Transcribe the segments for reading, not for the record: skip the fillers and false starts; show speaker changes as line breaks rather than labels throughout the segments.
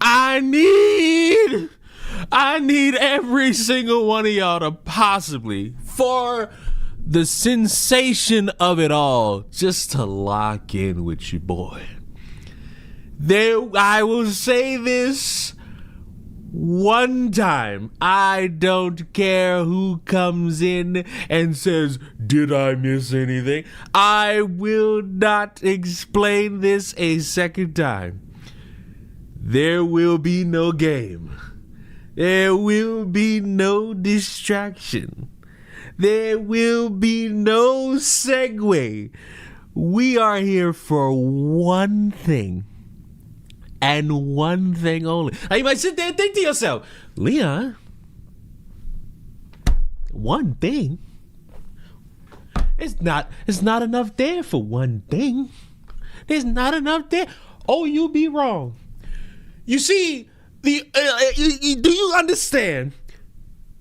I need every single one of y'all to possibly, for the sensation of it all, just to lock in with your boy. I will say this one time. I don't care who comes in and says, did I miss anything? I will not explain this a second time. There will be no game. There will be no distraction. There will be no segue. We are here for one thing. And one thing only. Now you might sit there and think to yourself, Leon, one thing? It's not enough there for one thing. There's not enough there. Oh, you be wrong. You see, do you understand?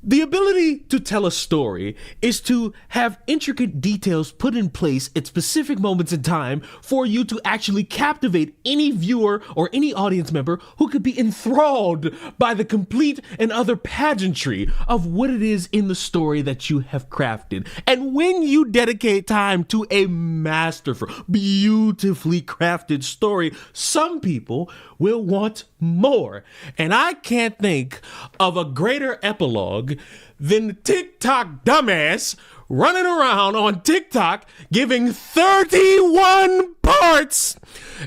The ability to tell a story is to have intricate details put in place at specific moments in time for you to actually captivate any viewer or any audience member who could be enthralled by the complete and utter pageantry of what it is in the story that you have crafted. And when you dedicate time to a masterful, beautifully crafted story, some people will want more. And I can't think of a greater epilogue than the TikTok dumbass running around on TikTok giving 31 parts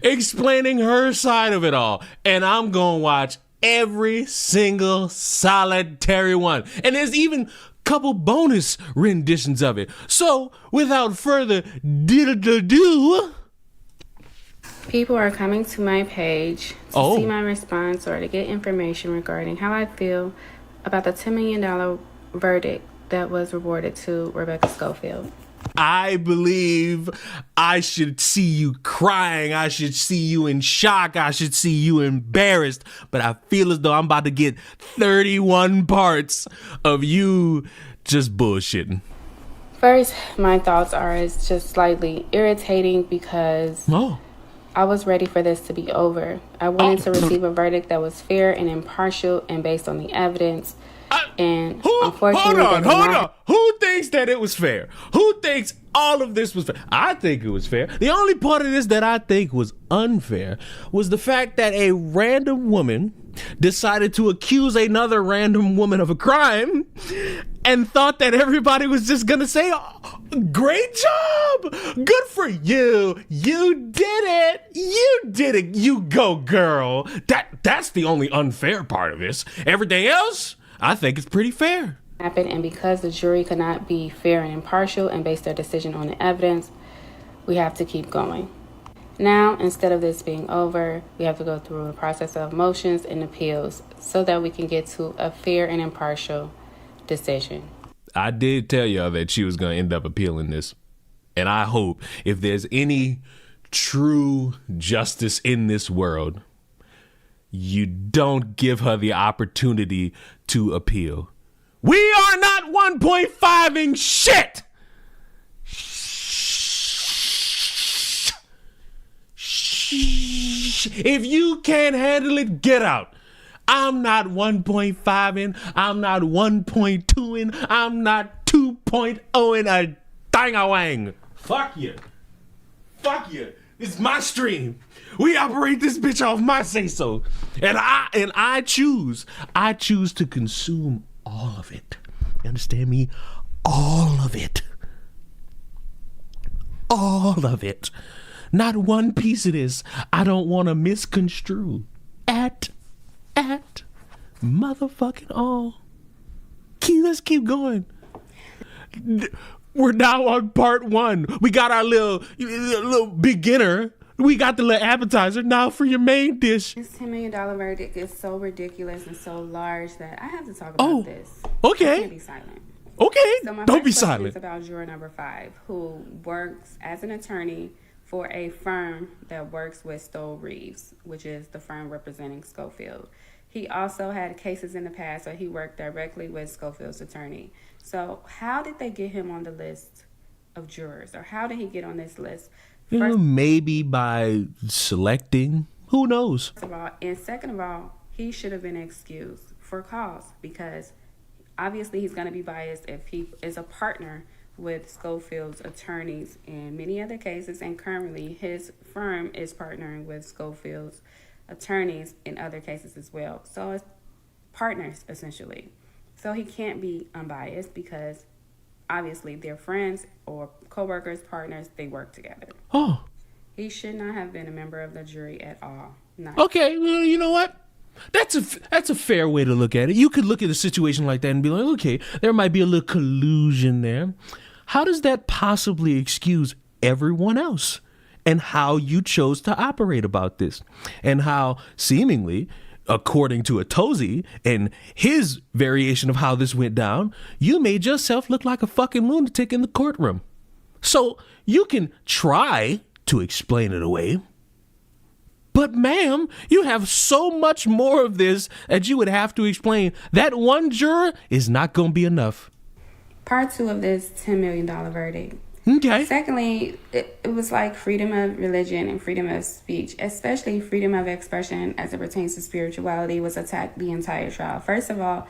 explaining her side of it all. And I'm gonna watch every single solitary one. And there's even couple bonus renditions of it. So without further ado,
people are coming to my page to see my response or to get information regarding how I feel about the $10 million verdict that was awarded to Rebecca Schofield.
I believe I should see you crying. I should see you in shock. I should see you embarrassed. But I feel as though I'm about to get 31 parts of you just bullshitting.
First, my thoughts are it's just slightly irritating because I was ready for this to be over. I wanted to receive a verdict that was fair and impartial and based on the evidence. And unfortunately,
hold on. Who thinks that it was fair? Who thinks all of this was fair? I think it was fair. The only part of this that I think was unfair was the fact that a random woman decided to accuse another random woman of a crime and thought that everybody was just gonna say, oh, great job, good for you, you did it, you go girl. That's the only unfair part of this. Everything else, I think it's pretty fair.
And because the jury could not be fair and impartial and base their decision on the evidence, we have to keep going. Now, instead of this being over, we have to go through a process of motions and appeals so that we can get to a fair and impartial decision.
I did tell y'all that she was going to end up appealing this. And I hope if there's any true justice in this world, you don't give her the opportunity to appeal. We are not 1.5ing shit. If you can't handle it, get out. I'm not 1.5ing. I'm not 1.2ing. I'm not 2.0ing a dang-a-wang. Fuck you. Fuck you. It's my stream. We operate this bitch off my say-so. And I choose to consume all of it. You understand me? All of it. All of it. Not one piece of this I don't want to misconstrue. At motherfucking all. Let's keep going. We're now on part 1. We got our little beginner. We got the little appetizer. Now for your main dish.
This $10 million verdict is so ridiculous and so large that I have to talk about this.
Okay.
I can't be silent.
Okay.
So my
Don't be
first question
silent.
is about juror number 5, who works as an attorney for a firm that works with Stowe Reeves, which is the firm representing Schofield. He also had cases in the past where he worked directly with Schofield's attorney. So how did they get him on the list of jurors? Or how did he get on this list?
Maybe by selecting. Who knows?
First of all, and second of all, he should have been excused for cause, because obviously he's going to be biased if he is a partner with Schofield's attorneys in many other cases, and currently his firm is partnering with Schofield's attorneys in other cases as well. So it's partners, essentially. So he can't be unbiased because obviously they're friends or co-workers, partners, they work together.
Oh.
He should not have been a member of the jury at all. Not.
Okay, well, you know what? That's a fair way to look at it. You could look at a situation like that and be like, okay, there might be a little collusion there. How does that possibly excuse everyone else and how you chose to operate about this, and how seemingly, according to Atosi and his variation of how this went down, you made yourself look like a fucking lunatic in the courtroom? So you can try to explain it away, but ma'am, you have so much more of this that you would have to explain. That one juror is not going to be enough.
Part 2 of this $10 million verdict.
Okay.
Secondly, it was like freedom of religion and freedom of speech, especially freedom of expression as it pertains to spirituality, was attacked the entire trial. First of all,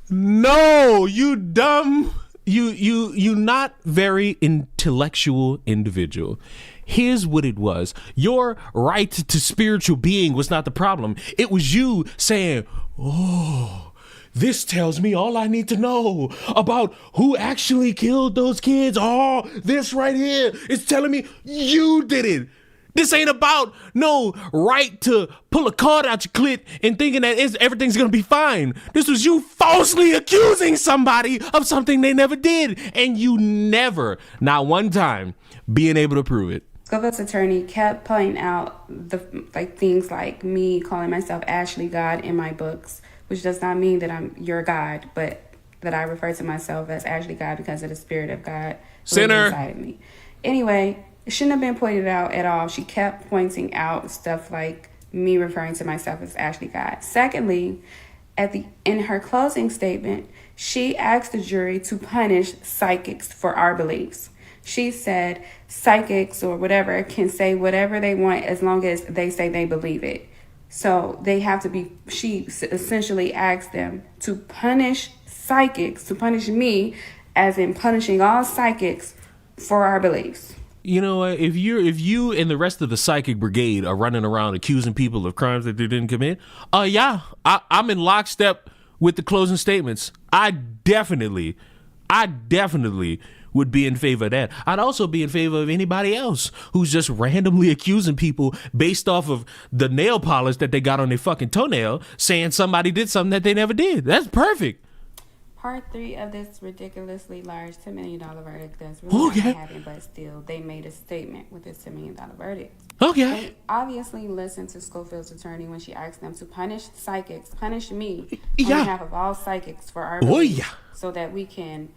no, you dumb, you not very intellectual individual. Here's what it was. Your right to spiritual being was not the problem. It was you saying, oh, this tells me all I need to know about who actually killed those kids. Oh, this right here is telling me you did it. This ain't about no right to pull a card out your clit and thinking that everything's going to be fine. This was you falsely accusing somebody of something they never did. And you never, not one time, being able to prove it.
Schofield's attorney kept pointing out things like me calling myself Ashley God in my books, which does not mean that I'm your God, but that I refer to myself as Ashley God because of the spirit of God
Sinner
inside of me. Anyway, it shouldn't have been pointed out at all. She kept pointing out stuff like me referring to myself as Ashley God. Secondly, in her closing statement, she asked the jury to punish psychics for our beliefs. She said psychics or whatever can say whatever they want as long as they say they believe it. So they have to be, she essentially asked them to punish psychics, to punish me, as in punishing all psychics for our beliefs.
You know what? If you and the rest of the psychic brigade are running around accusing people of crimes that they didn't commit, I'm in lockstep with the closing statements. I definitely would be in favor of that. I'd also be in favor of anybody else who's just randomly accusing people based off of the nail polish that they got on their fucking toenail, saying somebody did something that they never did. That's perfect.
Part 3 of this ridiculously large $10 million verdict that's really not happening, but still, they made a statement with this $10 million verdict.
Okay.
They obviously listened to Schofield's attorney when she asked them to punish psychics, punish me on behalf of all psychics for our beliefs, so that we can...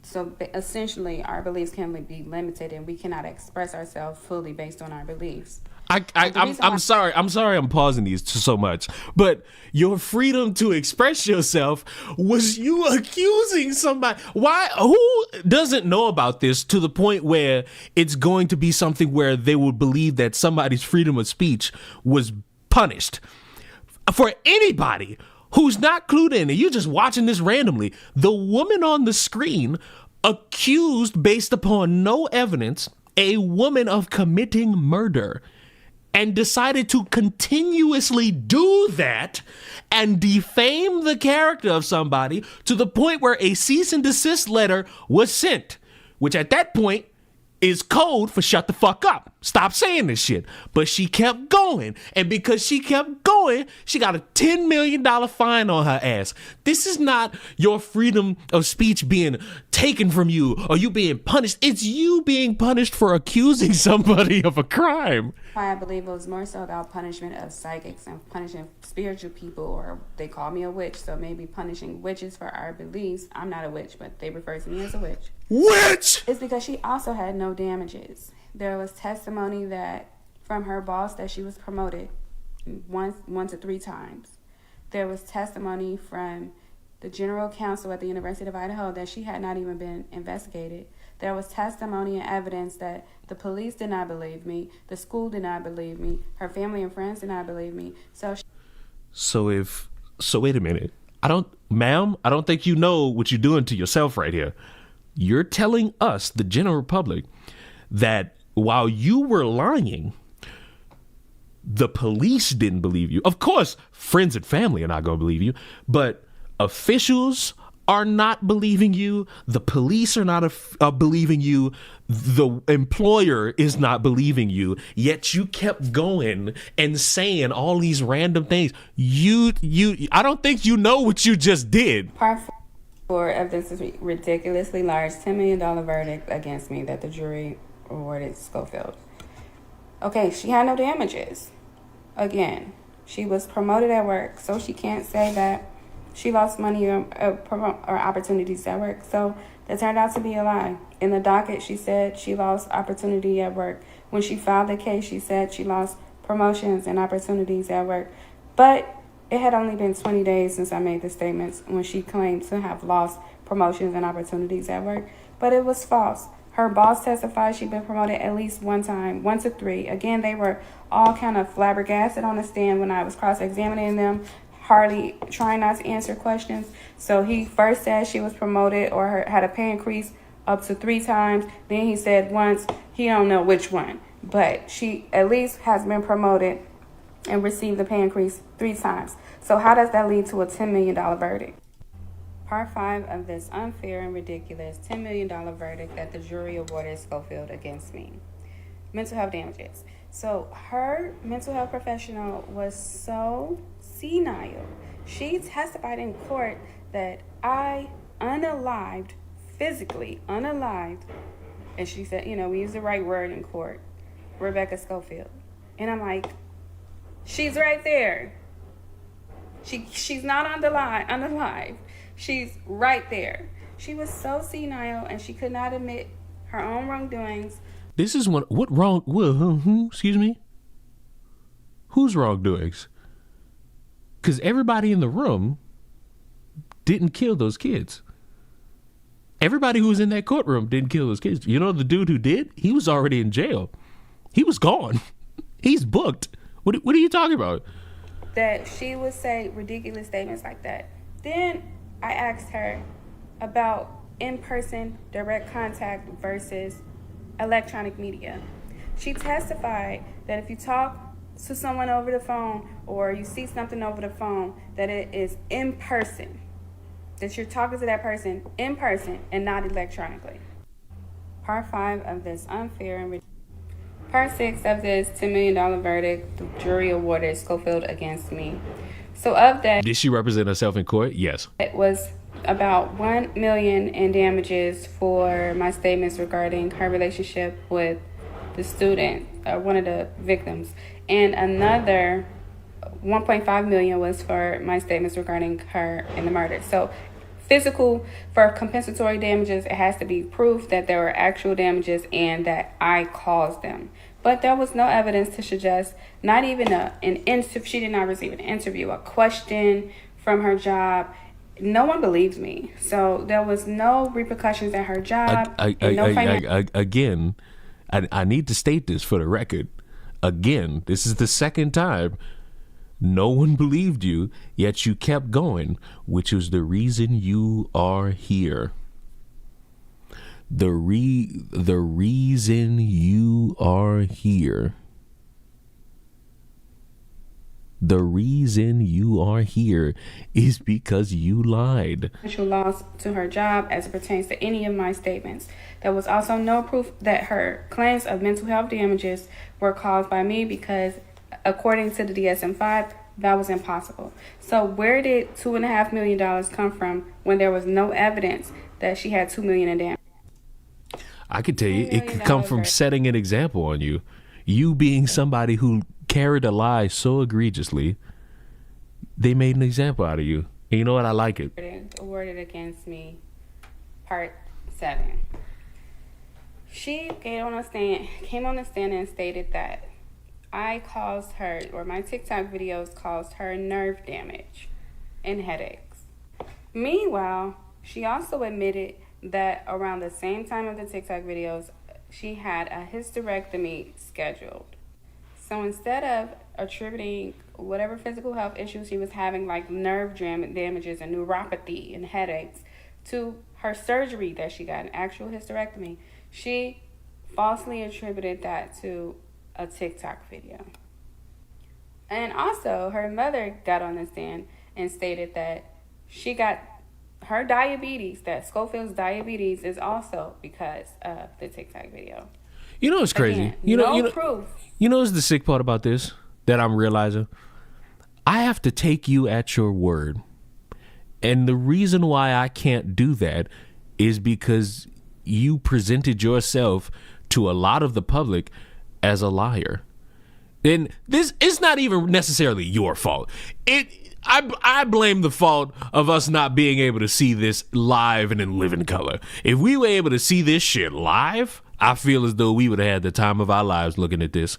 So essentially, our beliefs can be limited, and we cannot express ourselves fully based on our beliefs.
I'm sorry I'm pausing these so much, but your freedom to express yourself was you accusing somebody. Why? Who doesn't know about this to the point where it's going to be something where they would believe that somebody's freedom of speech was punished? For anybody who's not clued in and you're just watching this randomly, the woman on the screen accused, based upon no evidence, a woman of committing murder, and decided to continuously do that and defame the character of somebody to the point where a cease and desist letter was sent, which at that point is code for shut the fuck up. Stop saying this shit. But she kept going. And because she kept going, she got a $10 million fine on her ass. This is not your freedom of speech being taken from you or you being punished. It's you being punished for accusing somebody of a crime.
I believe it was more so about punishment of psychics and punishing spiritual people, or they call me a witch, so maybe punishing witches for our beliefs. I'm not a witch, but they refer to me as a witch.
Witch!
It's because she also had no damages. There was testimony that from her boss that she was promoted one to 3 times. There was testimony from the general counsel at the University of Idaho that she had not even been investigated. There was testimony and evidence that the police did not believe me, the school did not believe me, her family and friends did not believe me. So
So wait a minute. Ma'am, I don't think you know what you're doing to yourself right here. You're telling us, the general public, that while you were lying, the police didn't believe you. Of course, friends and family are not going to believe you, but officials are not believing you. The police are not believing you. The employer is not believing you. Yet you kept going and saying all these random things. I don't think you know what you just did.
Part 4 of this is ridiculously large $10 million verdict against me that the jury awarded Schofield. Okay, she had no damages. Again, she was promoted at work, so she can't say that she lost money or opportunities at work. So that turned out to be a lie. In the docket, she said she lost opportunity at work. When she filed the case, she said she lost promotions and opportunities at work. But it had only been 20 days since I made the statements when she claimed to have lost promotions and opportunities at work. But it was false. Her boss testified she'd been promoted at least one time, 1 to 3. Again, they were all kind of flabbergasted on the stand when I was cross-examining them, hardly trying not to answer questions. So he first said she was promoted or had a pay increase up to 3 times. Then he said once, he don't know which one, but she at least has been promoted and received the pay increase 3 times. So how does that lead to a $10 million verdict? Part 5 of this unfair and ridiculous $10 million verdict that the jury awarded Schofield against me. Mental health damages. So her mental health professional was so senile. She testified in court that I unalived, physically unalived, and she said, we use the right word in court, Rebecca Schofield. And I'm like, she's right there. She's not unalive. She's right there. She was so senile and she could not admit her own wrongdoings.
This is what wrong? Excuse me. Whose wrongdoings? Because everybody in the room didn't kill those kids. Everybody who was in that courtroom didn't kill those kids. You know the dude who did? He was already in jail. He was gone. He's booked. What are you talking about?
That she would say ridiculous statements like that. Then I asked her about in-person direct contact versus electronic media. She testified that if you talk to someone over the phone or you see something over the phone, that it is in person, that you're talking to that person in person and not electronically. Part 5 of this unfair and Part 6 of this $10 million verdict, the jury awarded Schofield against me. So of that,
did she represent herself in court? Yes.
It was about $1 million in damages for my statements regarding her relationship with the student, one of the victims, and another $1.5 million was for my statements regarding her and the murder. So physical, for compensatory damages, it has to be proof that there were actual damages and that I caused them. But there was no evidence to suggest, not even she did not receive an interview, a question from her job. No one believed me. So there was no repercussions at her job.
Again, I need to state this for the record. Again, this is the second time. No one believed you, yet you kept going, which is the reason you are here. The reason you are here. The reason you are here is because you lied.
Loss to her job as it pertains to any of my statements. There was also no proof that her claims of mental health damages were caused by me because, according to the DSM-5, that was impossible. So where did $2.5 million come from when there was no evidence that she had $2 million in damage?
I could tell you, it could come from setting an example on you. You being somebody who carried a lie so egregiously, they made an example out of you. And you know what? I like it.
Awarded against me, Part 7. She came on the stand and stated that I caused her, or my TikTok videos caused her nerve damage and headaches. Meanwhile, she also admitted that around the same time of the TikTok videos, she had a hysterectomy scheduled. So instead of attributing whatever physical health issues she was having, like nerve damages and neuropathy and headaches, to her surgery that she got, an actual hysterectomy. She falsely attributed that to a TikTok video. And also, her mother got on the stand and stated that she got her diabetes, that Schofield's diabetes is also because of the TikTok video.
You know, it's crazy.
Again, no proof.
You know what's the sick part about this that I'm realizing? I have to take you at your word. And the reason why I can't do that is because you presented yourself to a lot of the public as a liar. And this is not even necessarily your fault. I blame the fault of us not being able to see this live and in living color. If we were able to see this shit live, I feel as though we would have had the time of our lives looking at this.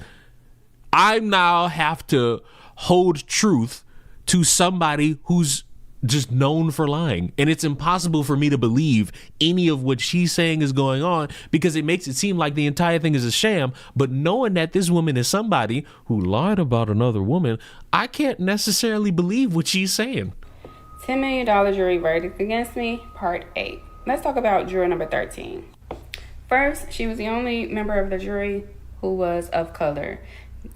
I now have to hold truth to somebody who's just known for lying. And it's impossible for me to believe any of what she's saying is going on because it makes it seem like the entire thing is a sham. But knowing that this woman is somebody who lied about another woman, I can't necessarily believe what she's saying.
$10 million jury verdict against me, part 8. Let's talk about juror number 13. First, she was the only member of the jury who was of color.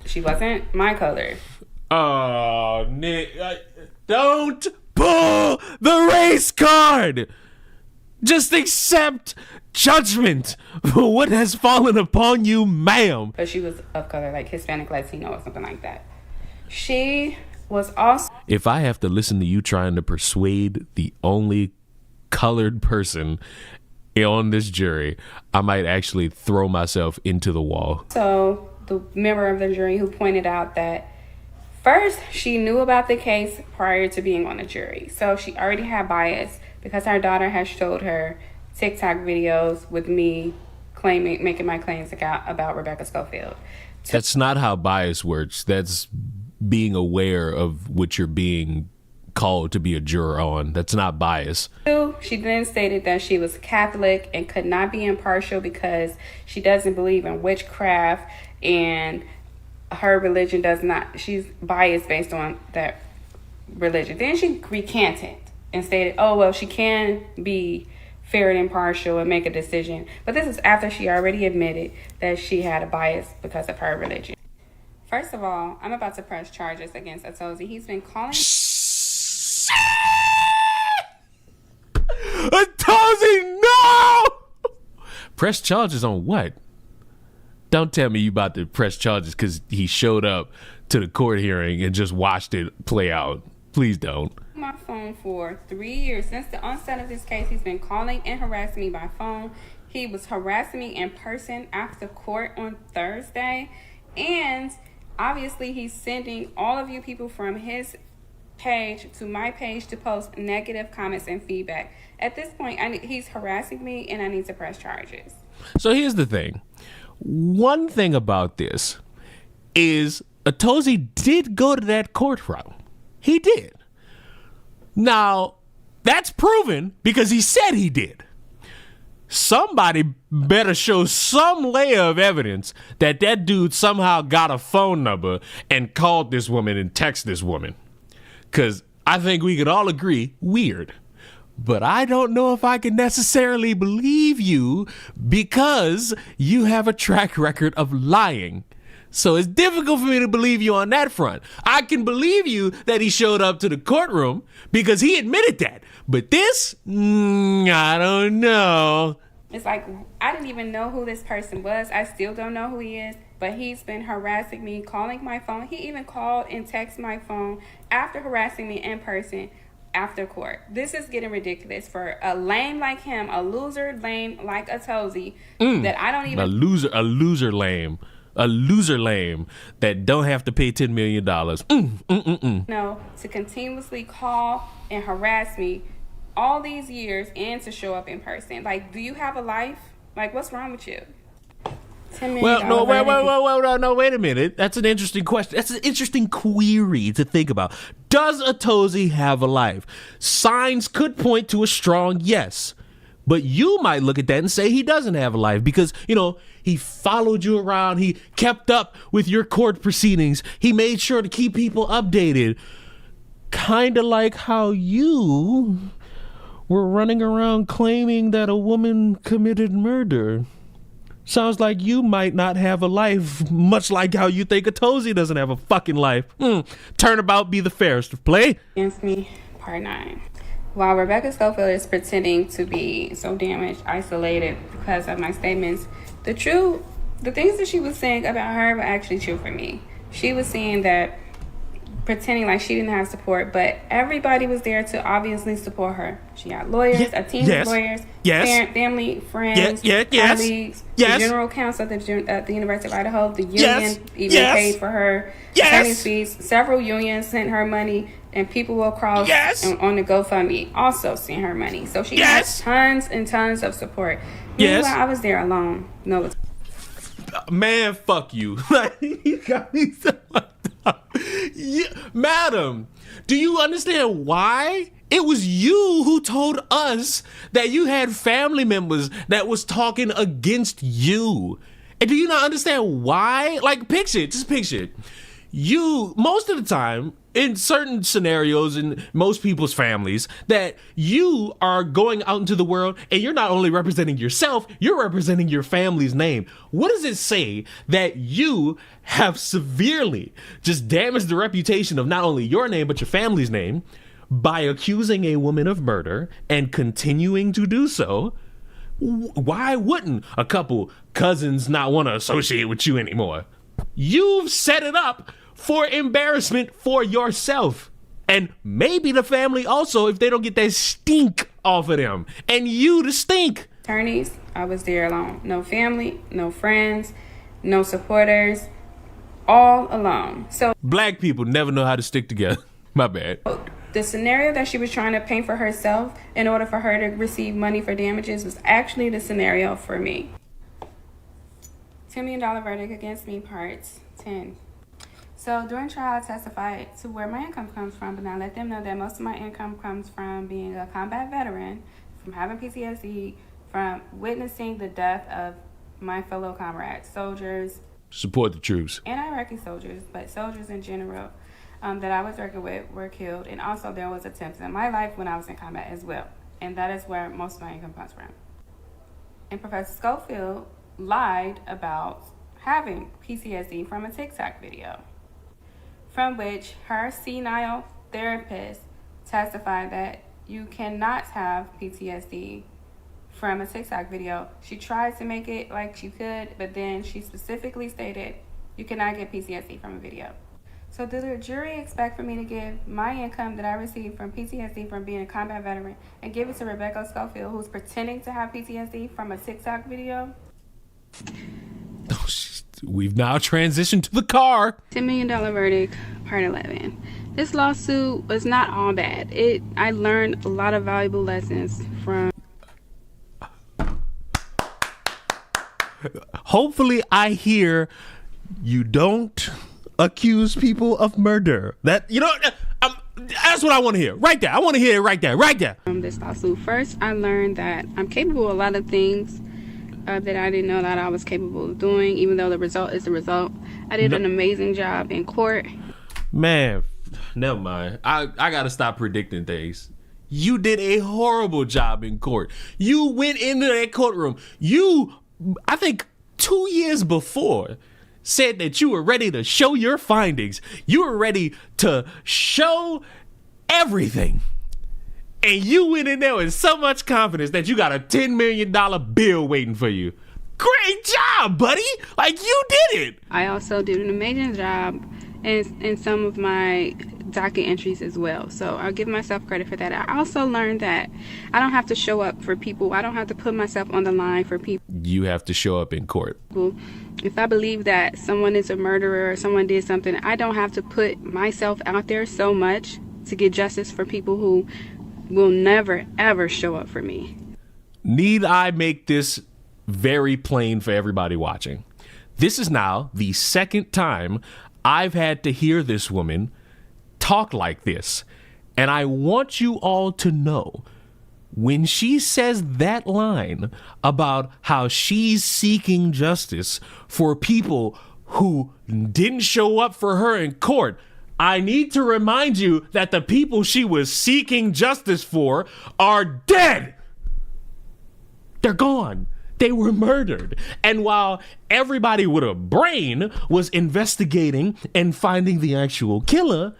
She wasn't my color.
Oh, Nick, don't pull the race card. Just accept judgment for what has fallen upon you, ma'am.
But she was of color, like Hispanic, Latino, or something like that. She was also...
If I have to listen to you trying to persuade the only colored person on this jury, I might actually throw myself into the wall.
So the member of the jury who pointed out that first, she knew about the case prior to being on the jury. So she already had bias because her daughter has showed her TikTok videos with me making my claims about Rebecca Schofield.
That's not how bias works. That's being aware of what you're being called to be a juror on. That's not bias.
She then stated that she was Catholic and could not be impartial because she doesn't believe in witchcraft and her religion does not, she's biased based on that religion. Then she recanted and stated, oh, well, she can be fair and impartial and make a decision. But this is after she already admitted that she had a bias because of her religion. First of all, I'm about to press charges against Atozi. He's been calling...
Atozi, no! Press charges on what? Don't tell me you about to press charges because he showed up to the court hearing and just watched it play out. Please don't.
My phone for 3 years. Since the onset of this case, he's been calling and harassing me by phone. He was harassing me in person after court on Thursday. And obviously, he's sending all of you people from his page to my page to post negative comments and feedback. At this point, he's harassing me and I need to press charges.
So here's the thing. One thing about this is Atozi did go to that courtroom. He did. Now, that's proven because he said he did. Somebody better show some layer of evidence that that dude somehow got a phone number and called this woman and texted this woman. Because I think we could all agree, weird. But I don't know if I can necessarily believe you because you have a track record of lying. So it's difficult for me to believe you on that front. I can believe you that he showed up to the courtroom because he admitted that. But this, I don't know.
It's like, I didn't even know who this person was. I still don't know who he is. But he's been harassing me, calling my phone. He even called and texted my phone after harassing me in person after court. This is getting ridiculous for a lame like him, a loser lame like Atozi, that I don't even... A loser lame that don't have to pay $10 million. No, to continuously call and harass me all these years and to show up in person. Like, do you have a life? Like, what's wrong with you?
Well, no, wait a minute. That's an interesting question. That's an interesting query to think about. Does Atozi have a life? Signs could point to a strong yes. But you might look at that and say he doesn't have a life because, He followed you around. He kept up with your court proceedings. He made sure to keep people updated. Kind of like how you were running around claiming that a woman committed murder. Sounds like you might not have a life, much like how you think a Tozy doesn't have a fucking life. Turnabout be the fairest of play.
Against me, part 9. While Rebecca Schofield is pretending to be so damaged, isolated because of my statements, the things that she was saying about her were actually true for me. She was saying that, pretending like she didn't have support, but everybody was there to obviously support her. She had lawyers, a team of lawyers, family, friends, colleagues, the general counsel at the University of Idaho, the union even paid for her attorney's fees. Several unions sent her money, and people across on the GoFundMe also sent her money. So she had tons and tons of support. Meanwhile, I was there alone. No,
man, fuck you. You got me so fucked up. Madam, do you understand why? It was you who told us that you had family members that was talking against you. And do you not understand why? Like, just picture it. You, most of the time, in certain scenarios in most people's families, that you are going out into the world and you're not only representing yourself, you're representing your family's name. What does it say that you have severely just damaged the reputation of not only your name, but your family's name by accusing a woman of murder and continuing to do so? Why wouldn't a couple cousins not want to associate with you anymore? You've set it up for embarrassment for yourself. And maybe the family also, if they don't get that stink off of them. And you the stink.
Attorneys, I was there alone. No family, no friends, no supporters, all alone. So
black people never know how to stick together. My bad.
The scenario that she was trying to paint for herself in order for her to receive money for damages was actually the scenario for me. $10 million verdict against me, part 10. So during trial, I testified to where my income comes from, but I let them know that most of my income comes from being a combat veteran, from having PTSD, from witnessing the death of my fellow comrades, soldiers.
Support the troops.
And Iraqi soldiers, but soldiers in general that I was working with were killed. And also there was attempts in my life when I was in combat as well. And that is where most of my income comes from. And Professor Schofield lied about having PTSD from a TikTok video, from which her senile therapist testified that you cannot have PTSD from a TikTok video. She tried to make it like she could, but then she specifically stated you cannot get PTSD from a video. So did the jury expect for me to give my income that I received from PTSD from being a combat veteran and give it to Rebecca Schofield, who's pretending to have PTSD from a TikTok video?
We've now transitioned to the car.
$10 million verdict, part 11. This lawsuit was not all bad. I learned a lot of valuable lessons from.
Hopefully I hear you don't accuse people of murder. That's what I want to hear. Right there. I want to hear it right there.
From this lawsuit. First, I learned that I'm capable of a lot of things that I didn't know that I was capable of doing, even though the result is the result. I did an amazing job in court.
Man, never mind. I gotta stop predicting things. You did a horrible job in court. You went into that courtroom. I think 2 years before, said that you were ready to show your findings. You were ready to show everything. And you went in there with so much confidence that you got a $10 million bill waiting for you. Great job, buddy. Like, you did it.
I also did an amazing job in some of my docket entries as well. So I'll give myself credit for that. I also learned that I don't have to show up for people. I don't have to put myself on the line for people.
You have to show up in court.
If I believe that someone is a murderer or someone did something, I don't have to put myself out there so much to get justice for people who will never, ever show up for me.
Need I make this very plain for everybody watching? This is now the second time I've had to hear this woman talk like this. And I want you all to know, when she says that line about how she's seeking justice for people who didn't show up for her in court, I need to remind you that the people she was seeking justice for are dead. They're gone. They were murdered. And while everybody with a brain was investigating and finding the actual killer,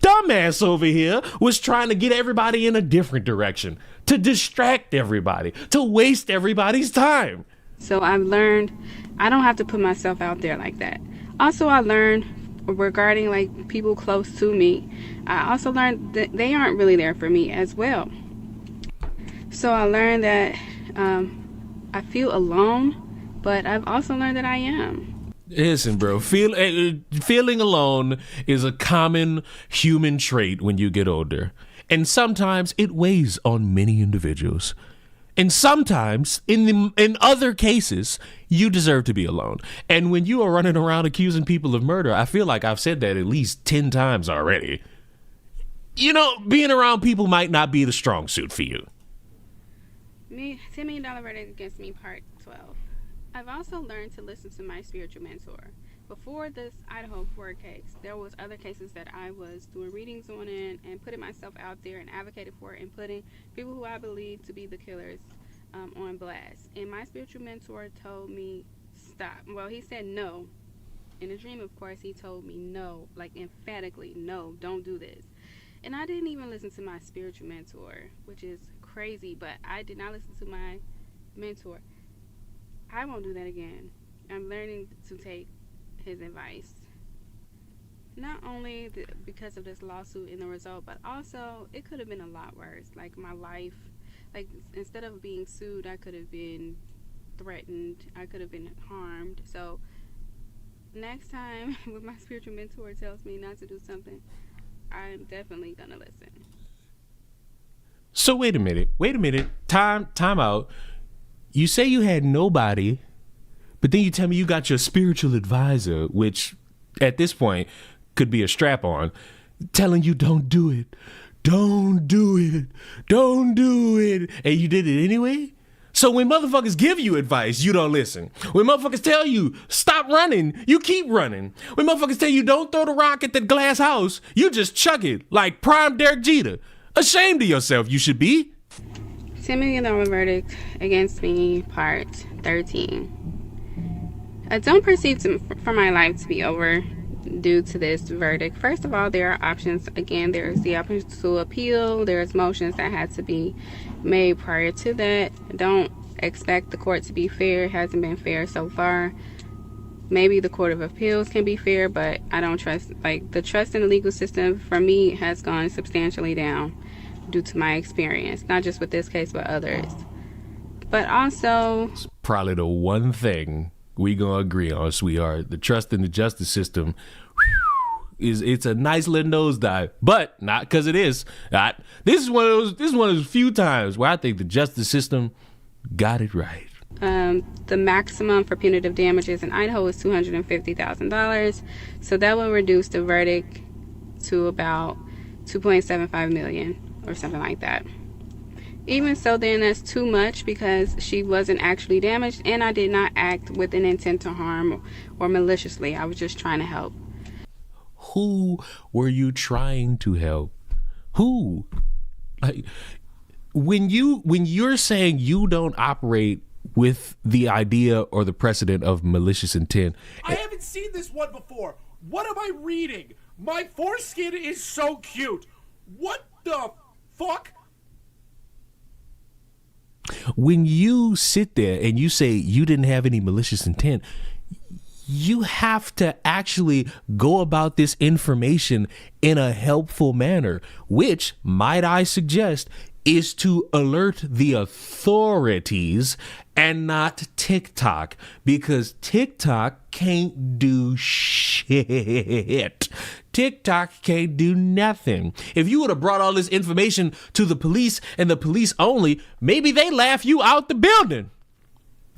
dumbass over here was trying to get everybody in a different direction, to distract everybody, to waste everybody's time.
So I've learned I don't have to put myself out there like that. Also, I learned regarding like people close to me, I also learned that they aren't really there for me as well. So I learned that I feel alone, but I've also learned that I am.
Listen, bro, feeling alone is a common human trait when you get older. And sometimes it weighs on many individuals. And sometimes, in other cases, you deserve to be alone. And when you are running around accusing people of murder, I feel like I've said that at least 10 times already. You know, being around people might not be the strong suit for you.
$10 million verdict against me, part 12. I've also learned to listen to my spiritual mentor. Before this Idaho court case, there was other cases that I was doing readings on and putting myself out there and advocated for and putting people who I believe to be the killers on blast. And my spiritual mentor told me, stop. Well, he said no. In a dream, of course, he told me no, like emphatically, no, don't do this. And I didn't even listen to my spiritual mentor, which is crazy, but I did not listen to my mentor. I won't do that again. I'm learning to take his advice. Not only because of this lawsuit and the result, but also it could have been a lot worse. Like my life, like instead of being sued, I could have been threatened. I could have been harmed. So next time when my spiritual mentor tells me not to do something, I'm definitely gonna listen.
So wait a minute. Time out. You say you had nobody, but then you tell me you got your spiritual advisor, which at this point could be a strap-on, telling you don't do it. Don't do it. Don't do it. And you did it anyway? So when motherfuckers give you advice, you don't listen. When motherfuckers tell you stop running, you keep running. When motherfuckers tell you don't throw the rock at the glass house, you just chuck it like prime Derek Jeter. Ashamed of yourself, you should be.
$10 million verdict against me, part 13. I don't perceive for my life to be over due to this verdict. First of all, there are options. Again, there's the option to appeal. There's motions that had to be made prior to that. Don't expect the court to be fair. It hasn't been fair so far. Maybe the Court of Appeals can be fair, but I don't trust, like, the trust in the legal system for me has gone substantially down due to my experience, not just with this case, but others. But also,
it's probably the one thing we gonna agree on, sweetheart. The trust in the justice system it's a nice little nosedive, but not because it is. This is one of those few times where I think the justice system got it right.
The maximum for punitive damages in Idaho is $250,000, so that will reduce the verdict to about $2.75 million or something like that. Even so, then that's too much because she wasn't actually damaged, and I did not act with an intent to harm or maliciously. I was just trying to help.
Who were you trying to help? Who? Like, when you're saying you don't operate with the idea or the precedent of malicious intent.
I haven't seen this one before. What am I reading? My foreskin is so cute. What the fuck?
When you sit there and you say you didn't have any malicious intent, you have to actually go about this information in a helpful manner, which, might I suggest, is to alert the authorities and not TikTok, because TikTok can't do shit. TikTok can't do nothing. If you would have brought all this information to the police and the police only, maybe they laugh you out the building.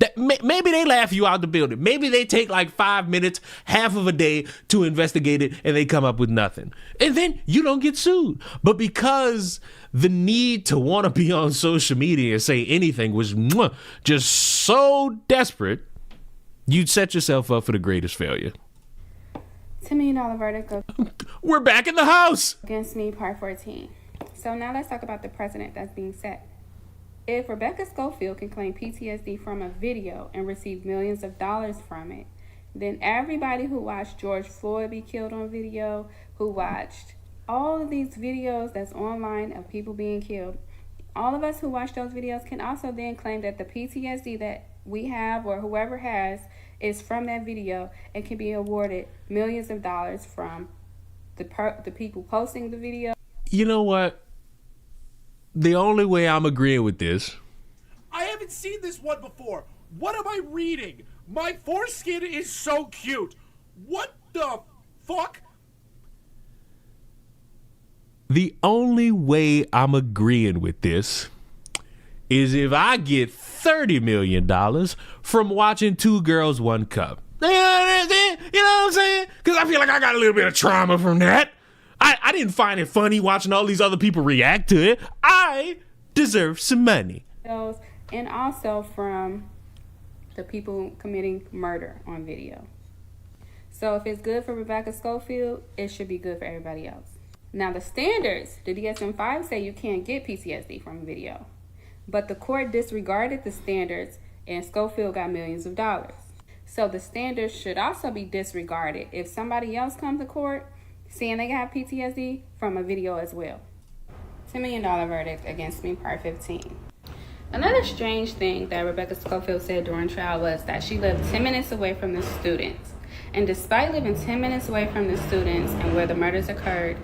That maybe they laugh you out the building. Maybe they take like 5 minutes, half of a day to investigate it, and they come up with nothing. And then you don't get sued. But because the need to want to be on social media and say anything was just so desperate, you'd set yourself up for the greatest failure.
$10 million verdict
We're back in the house.
against me, part 14. So now let's talk about the precedent that's being set. If Rebecca Schofield can claim PTSD from a video and receive millions of dollars from it, then everybody who watched George Floyd be killed on video, who watched all of these videos that's online of people being killed, all of us who watched those videos can also then claim that the PTSD that we have or whoever has is from that video and can be awarded millions of dollars from the people posting the video.
You know what? The only way I'm agreeing with this.
I haven't seen this one before. What am I reading? My foreskin is so cute. What the fuck?
The only way I'm agreeing with this is if I get $30 million from watching Two Girls, One Cup. You know what I'm saying? Because I feel like I got a little bit of trauma from that. I didn't find it funny watching all these other people react to it. I deserve some money.
And also from the people committing murder on video. So if it's good for Rebecca Schofield, it should be good for everybody else. Now the standards, the DSM-5 say you can't get PTSD from video. But the court disregarded the standards and Schofield got millions of dollars. So the standards should also be disregarded if somebody else comes to court saying they have PTSD from a video as well. $10 million verdict against me, part 15. Another strange thing that Rebecca Schofield said during trial was that she lived 10 minutes away from the students. And despite living 10 minutes away from the students and where the murders occurred,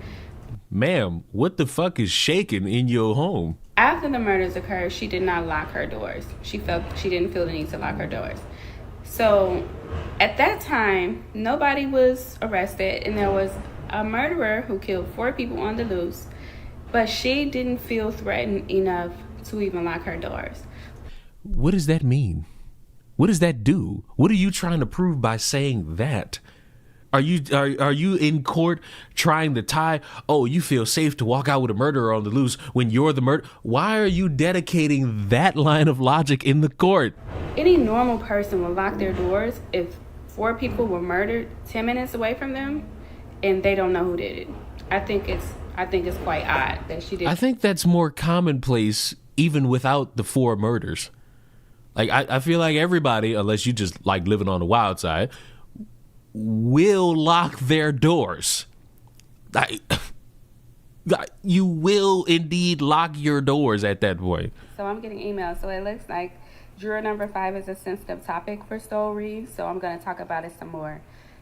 ma'am, what the fuck is shaking in your home?
After the murders occurred, she did not lock her doors. She didn't feel the need to lock her doors. So at that time, nobody was arrested and there was a murderer who killed 4 people on the loose, but she didn't feel threatened enough to even lock her doors.
What does that mean? What does that do? What are you trying to prove by saying that? Are you in court trying to tie, oh, you feel safe to walk out with a murderer on the loose when you're the murderer? Why are you dedicating that line of logic in the court?
Any normal person would lock their doors if 4 people were murdered 10 minutes away from them and they don't know who did it. I think it's quite odd that she did.
I think that's more commonplace even without the 4 murders. Like I feel like everybody, unless you just like living on the wild side, will lock their doors. You will indeed lock your doors at that point.
So I'm getting emails. So it looks like juror number 5 is a sensitive topic for Stoll Reeves. So I'm going to talk about it some more.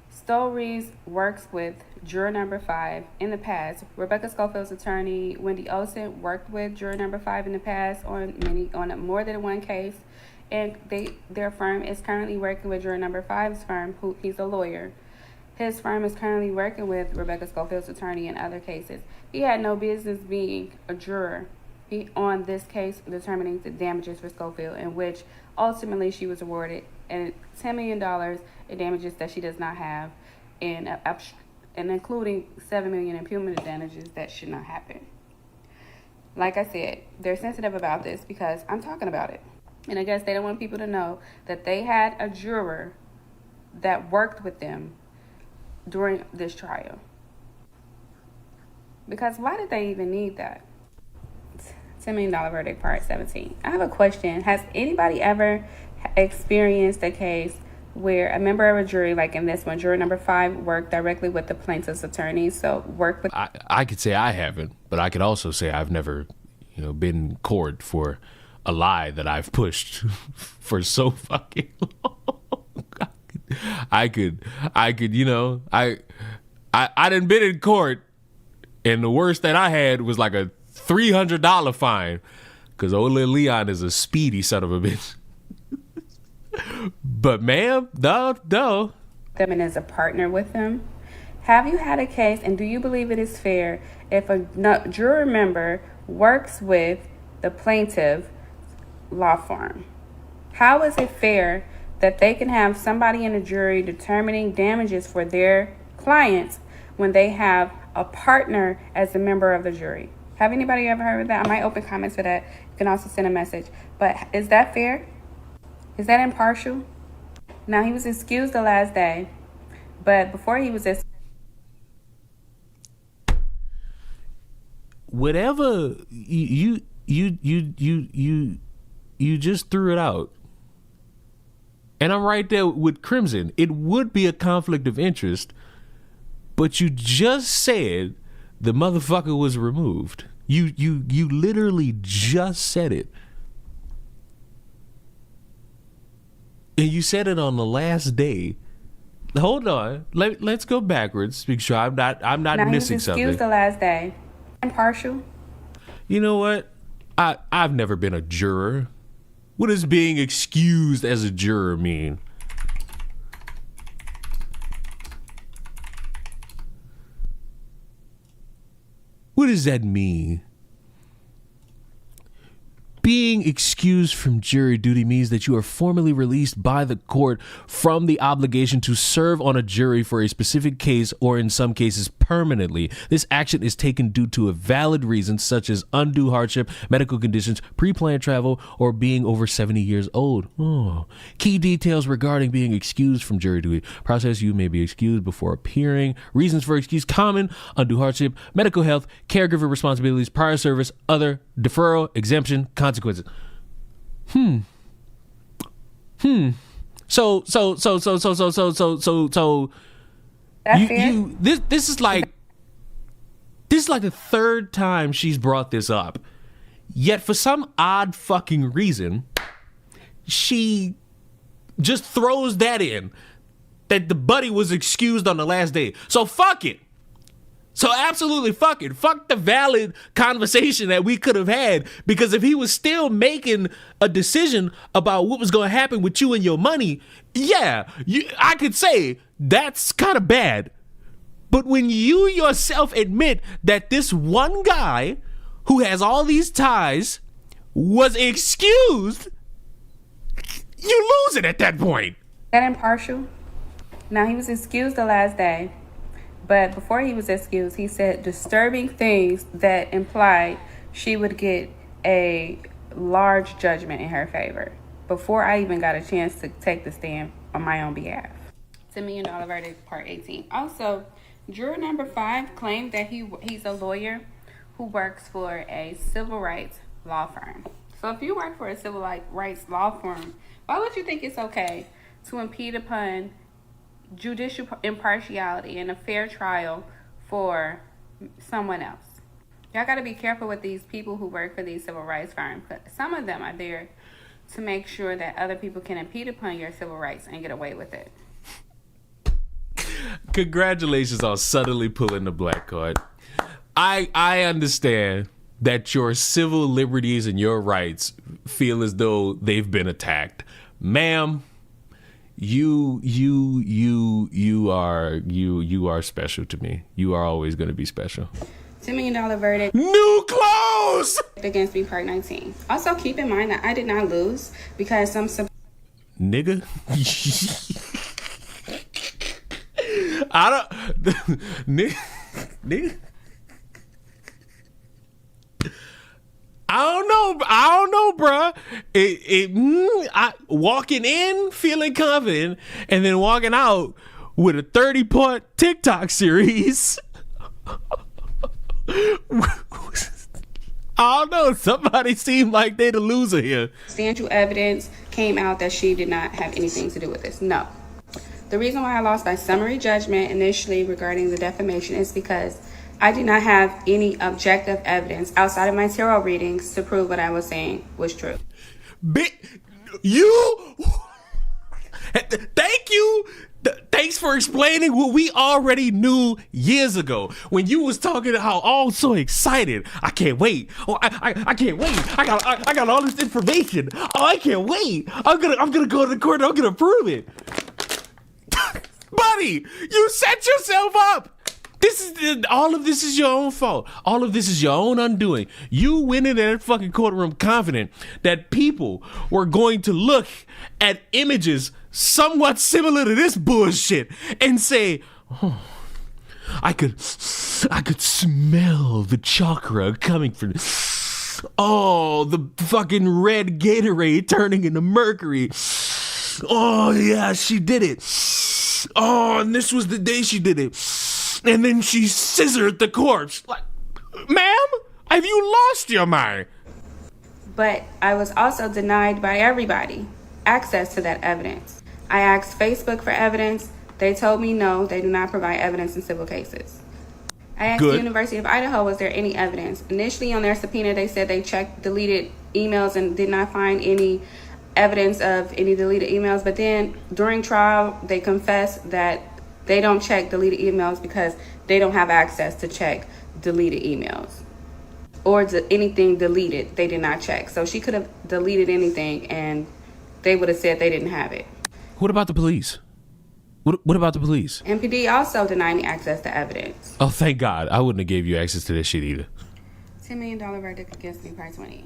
Stoll Reeves works with juror number 5 in the past. Rebecca Schofield's attorney, Wendy Olsen, worked with juror number 5 in the past on more than one case. And their firm is currently working with juror number 5's firm, who he's a lawyer. His firm is currently working with Rebecca Schofield's attorney in other cases. He had no business being a juror on this case, determining the damages for Schofield, in which ultimately she was awarded $10 million in damages that she does not have, and including $7 million in punitive damages that should not happen. Like I said, they're sensitive about this because I'm talking about it. And I guess they don't want people to know that they had a juror that worked with them during this trial. Because why did they even need that? $10 million verdict, part 17. I have a question. Has anybody ever experienced a case where a member of a jury, like in this one, juror number 5, worked directly with the plaintiff's attorney? So work with...
I could say I haven't, but I could also say I've never, been in court for a lie that I've pushed for so fucking long. I could, I done been in court, and the worst that I had was like a $300 fine, because old little Leon is a speedy son of a bitch. But ma'am, no.
Them and as a partner with them. Have you had a case, and do you believe it is fair if a juror member works with the plaintiff law firm? How is it fair that they can have somebody in a jury determining damages for their clients when they have a partner as a member of the jury? Have anybody ever heard of that? I might open comments for that. You can also send a message. But is that fair? Is that impartial? Now, he was excused the last day, but before he was
whatever you just threw it out. And I'm right there with Crimson. It would be a conflict of interest, but you just said the motherfucker was removed. You literally just said it. And you said it on the last day. Hold on. Let's go backwards. Make sure I'm not missing something.
He was excused the last day. Impartial.
You know what? I've never been a juror. What does being excused as a juror mean? What does that mean? Being excused from jury duty means that you are formally released by the court from the obligation to serve on a jury for a specific case, or in some cases permanently. This action is taken due to a valid reason such as undue hardship, medical conditions, pre-planned travel, or being over 70 years old. Key details regarding being excused from jury duty. Process: you may be excused before appearing. Reasons for excuse: common, undue hardship, medical health, caregiver responsibilities, prior service, other, deferral, exemption, consequences. So this is like the third time she's brought this up. Yet for some odd fucking reason, she just throws that in, that the buddy was excused on the last day. So fuck it. So absolutely fuck it. Fuck the valid conversation that we could have had, because if he was still making a decision about what was going to happen with you and your money, I could say that's kind of bad. But when you yourself admit that this one guy who has all these ties was excused, you lose it at that point.
That impartial? Now, he was excused the last day. But before he was excused, he said disturbing things that implied she would get a large judgment in her favor before I even got a chance to take the stand on my own behalf. $10 million verdict, part 18. Also, juror number 5 claimed that he's a lawyer who works for a civil rights law firm. So if you work for a civil rights law firm, why would you think it's okay to impede upon judicial impartiality and a fair trial for someone else? Y'all got to be careful with these people who work for these civil rights firms. Some of them are there to make sure that other people can impede upon your civil rights and get away with it.
Congratulations on suddenly pulling the black card. I understand that your civil liberties and your rights feel as though they've been attacked. Ma'am, you are special to me. You are always going to be special.
$10 million verdict.
New clothes!
Against me, part 19. Also, keep in mind that I did not lose because some...
Nigga? I don't... Nigga? I don't know, bruh. Walking in feeling confident and then walking out with a 30-part TikTok series. I don't know. Somebody seemed like they the loser here.
Substantial evidence came out that she did not have anything to do with this. No. The reason why I lost by summary judgment initially regarding the defamation is because I did not have any objective evidence outside of my tarot readings to prove what I was saying was true.
Thank you. Thanks for explaining what we already knew years ago when you was talking how all so excited. I can't wait. Oh, I can't wait. I got all this information. Oh, I can't wait. I'm gonna go to the court and I'm gonna prove it. Buddy, you set yourself up. All of this is your own fault. All of this is your own undoing. You went into that fucking courtroom confident that people were going to look at images somewhat similar to this bullshit and say, oh, I could smell the chakra coming from oh, the fucking red Gatorade turning into mercury. Oh yeah, she did it. Oh, and this was the day she did it. And then she scissored the corpse. Like, ma'am, have you lost your mind?
But I was also denied by everybody access to that evidence. I asked Facebook for evidence. They told me no, they do not provide evidence in civil cases. I asked the University of Idaho, was there any evidence? Initially on their subpoena, they said they checked deleted emails and did not find any evidence of any deleted emails. But then during trial, they confessed that they don't check deleted emails because they don't have access to check deleted emails. Or anything deleted, they did not check. So she could have deleted anything and they would have said they didn't have it.
What about the police? What about the police?
MPD also denied me access to evidence.
Oh, thank God. I wouldn't have gave you access to this shit either.
$10 million verdict against me, part 20.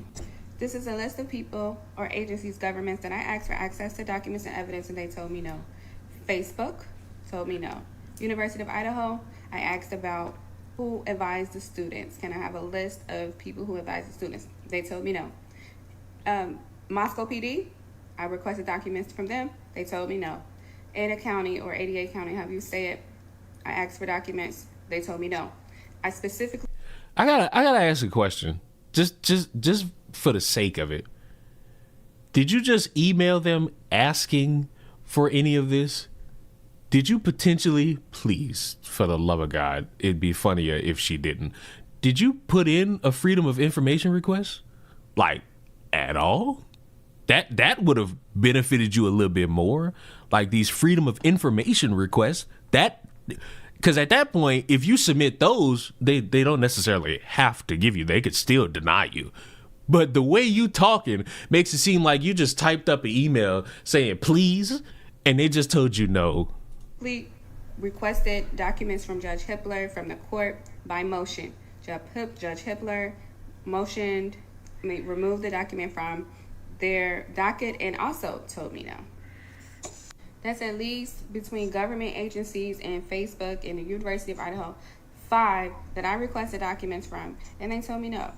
This is a list of people or agencies, governments that I asked for access to documents and evidence and they told me no. Facebook told me no. University of Idaho, I asked about who advised the students. Can I have a list of people who advised the students? They told me no. Moscow PD, I requested documents from them. They told me no. Ada County or 88 County, however you say it, I asked for documents. They told me no. I gotta
ask a question. Just for the sake of it. Did you just email them asking for any of this? Did you potentially, please, for the love of God, it'd be funnier if she didn't. Did you put in a freedom of information request? Like, at all? That would have benefited you a little bit more. Like these freedom of information requests, because at that point, if you submit those, they don't necessarily have to give you. They could still deny you. But the way you talking makes it seem like you just typed up an email saying please, and they just told you no.
We requested documents from Judge Hippler from the court by motion. Judge Hippler removed the document from their docket and also told me no. That's at least between government agencies and Facebook and the University of Idaho, 5 that I requested documents from, and they told me no.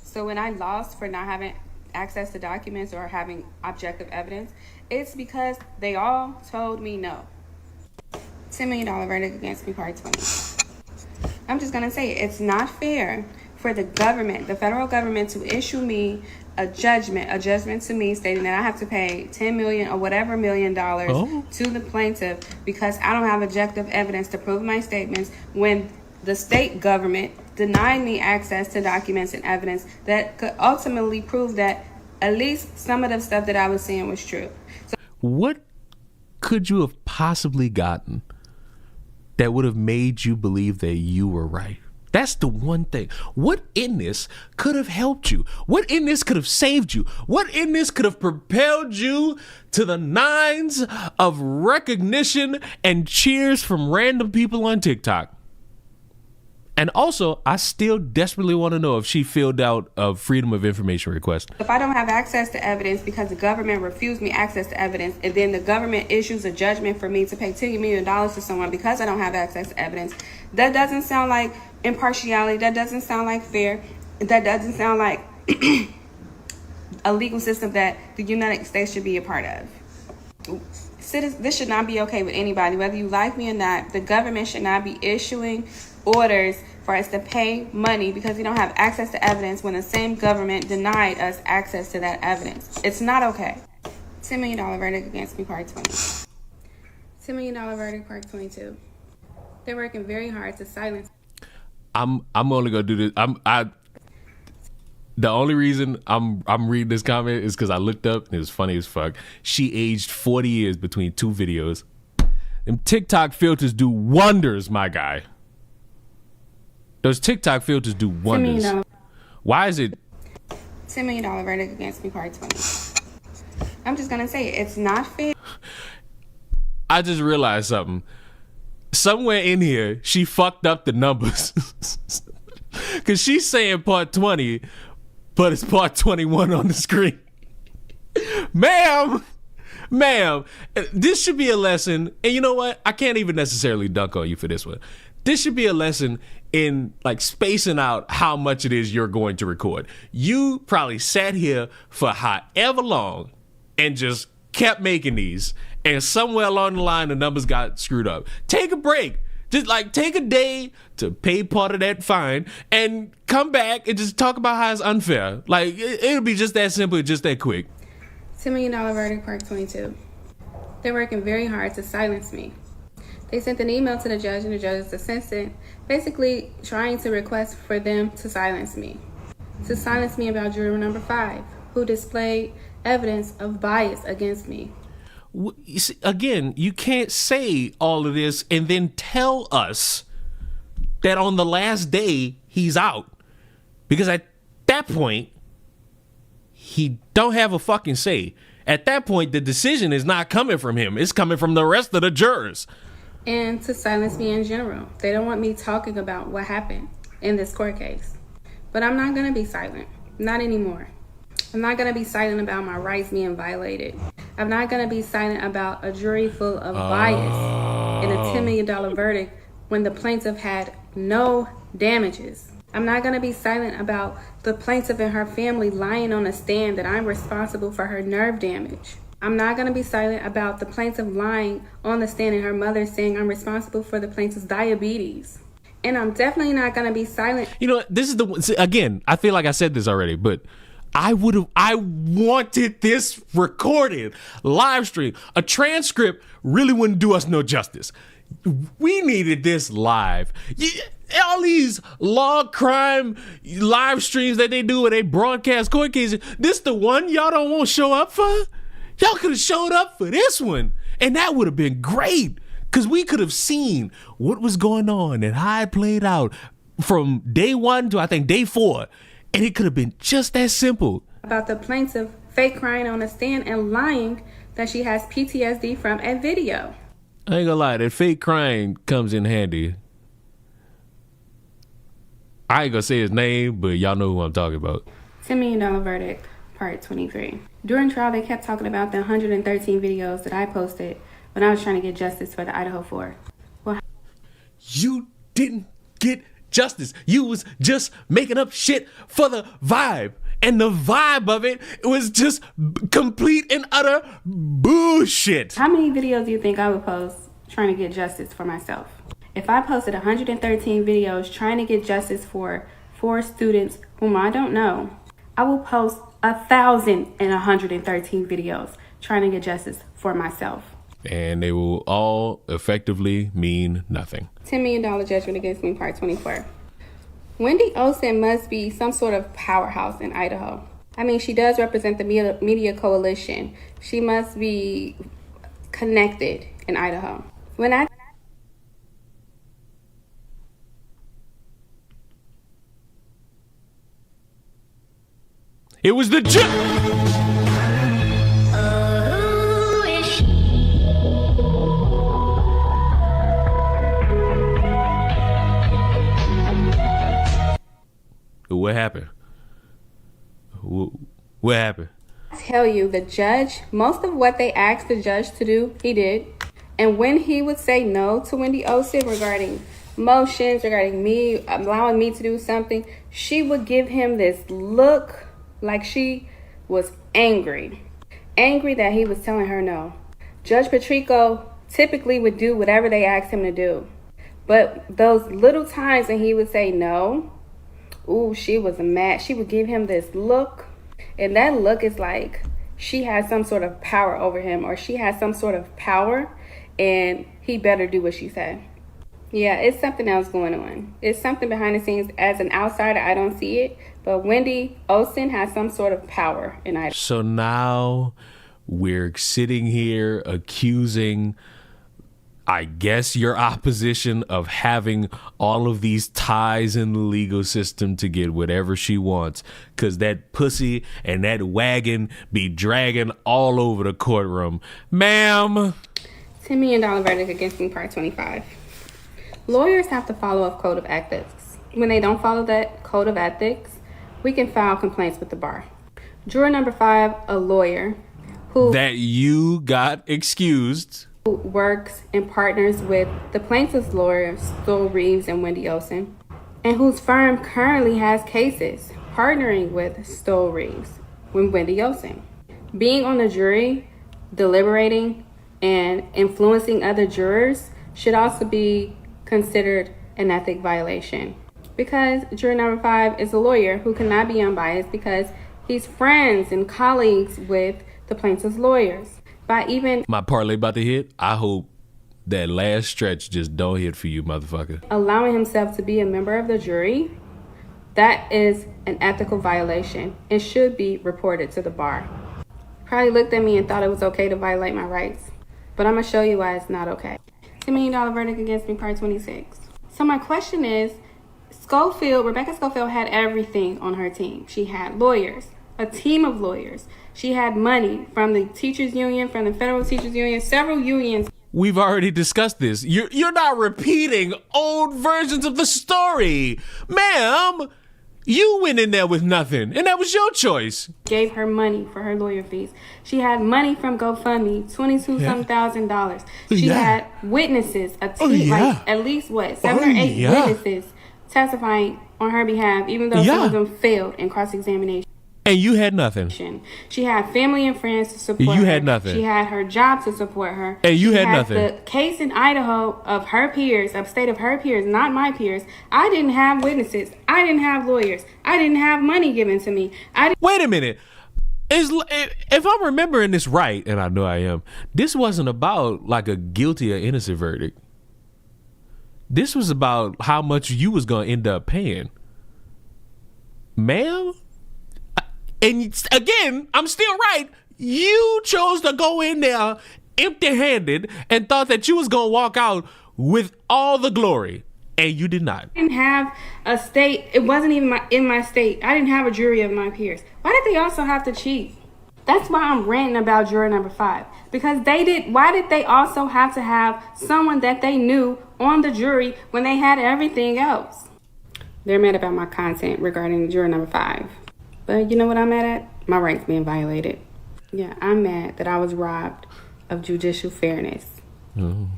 So when I lost for not having access to documents or having objective evidence, it's because they all told me no. $10 million verdict against me, part 20. I'm just gonna say it's not fair for the government, the federal government, to issue me a judgment to me stating that I have to pay $10 million or whatever $1 million to the plaintiff because I don't have objective evidence to prove my statements when the state government denied me access to documents and evidence that could ultimately prove that at least some of the stuff that I was saying was true. So,
what could you have possibly gotten that would have made you believe that you were right? That's the one thing. What in this could have helped you? What in this could have saved you? What in this could have propelled you to the nines of recognition and cheers from random people on TikTok? And also, I still desperately want to know if she filled out a freedom of information request.
If I don't have access to evidence because the government refused me access to evidence, and then the government issues a judgment for me to pay $10 million to someone because I don't have access to evidence, that doesn't sound like impartiality. That doesn't sound like fair. That doesn't sound like a legal system that the United States should be a part of. This should not be okay with anybody, whether you like me or not. The government should not be issuing orders for us to pay money because we don't have access to evidence when the same government denied us access to that evidence. It's not okay. $10 million verdict against me, part 20. $10 million verdict, part 22. They're working very hard to silence.
I'm only gonna do this. The only reason I'm reading this comment is because I looked up and it was funny as fuck. She aged 40 years between 2 videos. Them TikTok filters do wonders, my guy. Those TikTok filters do wonders. Why is it
$10 million verdict against me, part 20? I'm just gonna say it's not fair.
I just realized something. somewhere in here, she fucked up the numbers. Because she's saying part 20, but it's part 21 on the screen. Ma'am, this should be a lesson. And you know what? I can't even necessarily dunk on you for this one. This should be a lesson in like spacing out how much it is you're going to record. You probably sat here for however long and just kept making these. And somewhere along the line, the numbers got screwed up. Take a break. Just like take a day to pay part of that fine and come back and just talk about how it's unfair. Like it'll be just that simple, just that quick.
$10 million verdict, part 22. They're working very hard to silence me. They sent an email to the judge and the judge's assistant, basically trying to request for them to silence me. To silence me about juror number 5, who displayed evidence of bias against me.
You see, again, you can't say all of this and then tell us that on the last day he's out. Because at that point, he don't have a fucking say. At that point, the decision is not coming from him. It's coming from the rest of the jurors.
And to silence me in general. They don't want me talking about what happened in this court case. But I'm not going to be silent. Not anymore. I'm not going to be silent about my rights being violated. I'm not going to be silent about a jury full of bias and a $10 million verdict when the plaintiff had no damages. I'm not going to be silent about the plaintiff and her family lying on a stand that I'm responsible for her nerve damage. I'm not going to be silent about the plaintiff lying on the stand and her mother saying I'm responsible for the plaintiff's diabetes. And I'm definitely not going to be silent.
You know, this is the one, again, I feel like I said this already, but I wanted this recorded, live stream. A transcript really wouldn't do us no justice. We needed this live. All these law crime live streams that they do where they broadcast court cases, this the one y'all don't want to show up for? Y'all could have showed up for this one, and that would have been great, because we could have seen what was going on and how it played out from day 1 to I think day 4, and it could have been just that simple.
About the plaintiff fake crying on a stand and lying that she has PTSD from a video.
I ain't gonna lie, that fake crying comes in handy. I ain't gonna say his name, but y'all know who I'm talking about.
$10 million verdict, part 23. During trial, they kept talking about the 113 videos that I posted when I was trying to get justice for the Idaho 4. Well,
you didn't get justice. You was just making up shit for the vibe. And the vibe of it was just complete and utter bullshit.
How many videos do you think I would post trying to get justice for myself? If I posted 113 videos trying to get justice for 4 students whom I don't know, I will post 1,113 videos trying to get justice for myself.
And they will all effectively mean nothing.
$10 million judgment against me, part 24. Wendy Olsen must be some sort of powerhouse in Idaho. I mean, she does represent the media coalition. She must be connected in Idaho.
It was the What happened? What happened?
I tell you, the judge, most of what they asked the judge to do, he did. And when he would say no to Wendy Olsen regarding motions, regarding me, allowing me to do something, she would give him this look like she was angry. Angry that he was telling her no. Judge Patrico typically would do whatever they asked him to do. But those little times when he would say no, ooh, she was mad. She would give him this look. And that look is like she has some sort of power over him, or she has some sort of power and he better do what she said. Yeah, it's something else going on. It's something behind the scenes. As an outsider, I don't see it. But Wendy Olsen has some sort of power in Idaho.
So now we're sitting here accusing, I guess, your opposition of having all of these ties in the legal system to get whatever she wants, because that pussy and that wagon be dragging all over the courtroom. Ma'am.
$10 million verdict against me, part 25. Lawyers have to follow a code of ethics. When they don't follow that code of ethics, we can file complaints with the bar. Juror number 5, a lawyer who
that you got excused,
works and partners with the plaintiff's lawyers, Stoll Reeves and Wendy Olson, and whose firm currently has cases partnering with Stoll Reeves and Wendy Olson. Being on the jury, deliberating, and influencing other jurors should also be considered an ethic violation, because juror number 5 is a lawyer who cannot be unbiased because he's friends and colleagues with the plaintiff's lawyers. By even
my parlay about to hit, I hope that last stretch just don't hit for you, motherfucker.
allowing himself to be a member of the jury, that is an ethical violation and should be reported to the bar. Probably looked at me and thought it was okay to violate my rights, but I'm going to show you why it's not okay. $10 million verdict against me, part 26. So my question is, Rebecca Schofield had everything on her team. She had lawyers, a team of lawyers. She had money from the teachers union, from the federal teachers union, several unions.
We've already discussed this. You're not repeating old versions of the story. Ma'am, you went in there with nothing, and that was your choice.
Gave her money for her lawyer fees. She had money from GoFundMe, $22,000. She had witnesses, a team, like at least 7 or 8 witnesses testifying on her behalf, even though some of them failed in cross-examination.
And you had nothing.
She had family and friends to support her.
You had nothing.
She had her job to support her.
And you had nothing.
The case in Idaho of her peers, upstate of her peers, not my peers. I didn't have witnesses. I didn't have lawyers. I didn't have money given to me.
Wait a minute. If I'm remembering this right, and I know I am, this wasn't about like a guilty or innocent verdict. This was about how much you was going to end up paying. Ma'am? And again, I'm still right. You chose to go in there empty-handed and thought that you was going to walk out with all the glory. And you did not.
I didn't have a state. It wasn't even in my state. I didn't have a jury of my peers. Why did they also have to cheat? That's why I'm ranting about juror number 5. Because why did they also have to have someone that they knew on the jury when they had everything else? They're mad about my content regarding juror number 5. But you know what I'm mad at? My rights being violated. Yeah, I'm mad that I was robbed of judicial fairness.
Oh.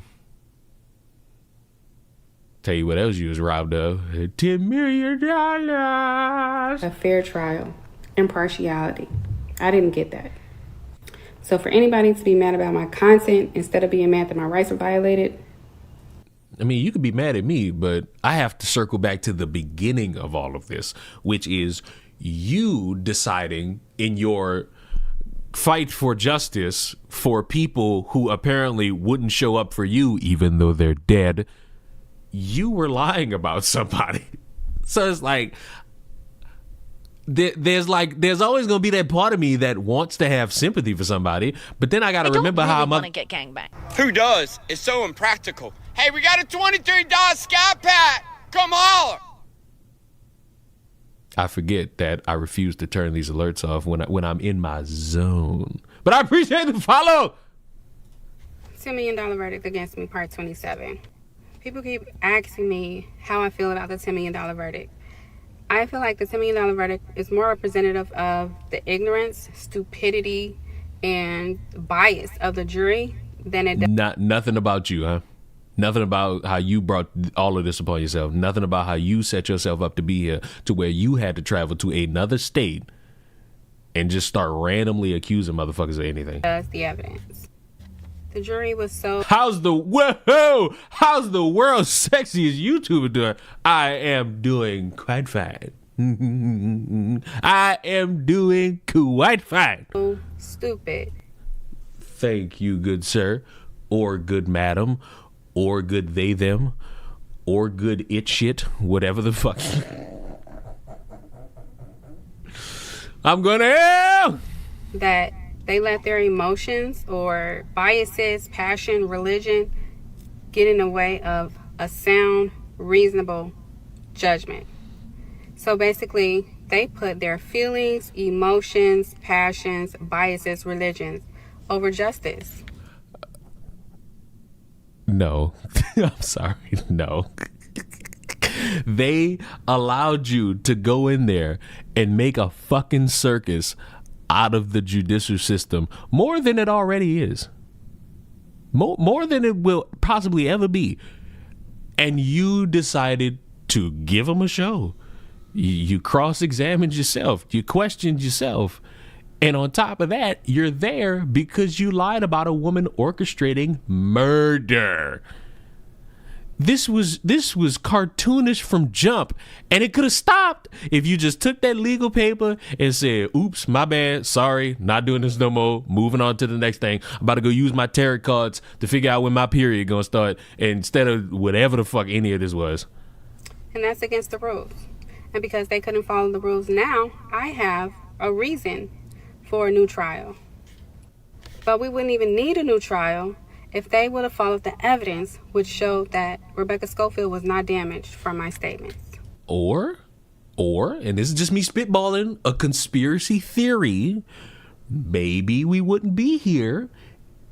Tell you what else you was robbed of. $10 million.
A fair trial. Impartiality. I didn't get that. So for anybody to be mad about my content instead of being mad that my rights were violated.
I mean, you could be mad at me, but I have to circle back to the beginning of all of this, which is you deciding in your fight for justice for people who apparently wouldn't show up for you even though they're dead. You were lying about somebody. So it's like there's always gonna be that part of me that wants to have sympathy for somebody, but then I gotta remember how I'm
gonna get gangbanged.
Who does? It's so impractical. Hey, we got a $23 Sky Pack. Come holler.
I forget that I refuse to turn these alerts off when I'm in my zone. But I appreciate the follow.
$10 million verdict against me, part 27. People keep asking me how I feel about the $10 million verdict. I feel like the $10 million verdict is more representative of the ignorance, stupidity, and bias of the jury than it does.
Nothing about you, huh? Nothing about how you brought all of this upon yourself. Nothing about how you set yourself up to be here to where you had to travel to another state and just start randomly accusing motherfuckers of anything.
That's the evidence. The jury was so...
How's the world's sexiest YouTuber doing? I am doing quite fine. I am doing quite fine.
So stupid.
Thank you, good sir, or good madam, or good they them, or good it shit, whatever the fuck. I'm going to hell.
That they let their emotions or biases, passion, religion get in the way of a sound, reasonable judgment. So basically, they put their feelings, emotions, passions, biases, religions over justice.
No. I'm sorry. No. They allowed you to go in there and make a fucking circus out of the judicial system more than it already is. More than it will possibly ever be. And you decided to give them a show. You cross-examined yourself. You questioned yourself. And on top of that, you're there because you lied about a woman orchestrating murder. This was cartoonish from jump, and it could have stopped if you just took that legal paper and said, oops, my bad, sorry, not doing this no more, moving on to the next thing. I'm about to go use my tarot cards to figure out when my period gonna start, instead of whatever the fuck any of this was.
And that's against the rules. And because they couldn't follow the rules now, I have a reason for a new trial. But we wouldn't even need a new trial if they would have followed the evidence which showed that Rebecca Schofield was not damaged from my statements.
Or, and this is just me spitballing, a conspiracy theory, maybe we wouldn't be here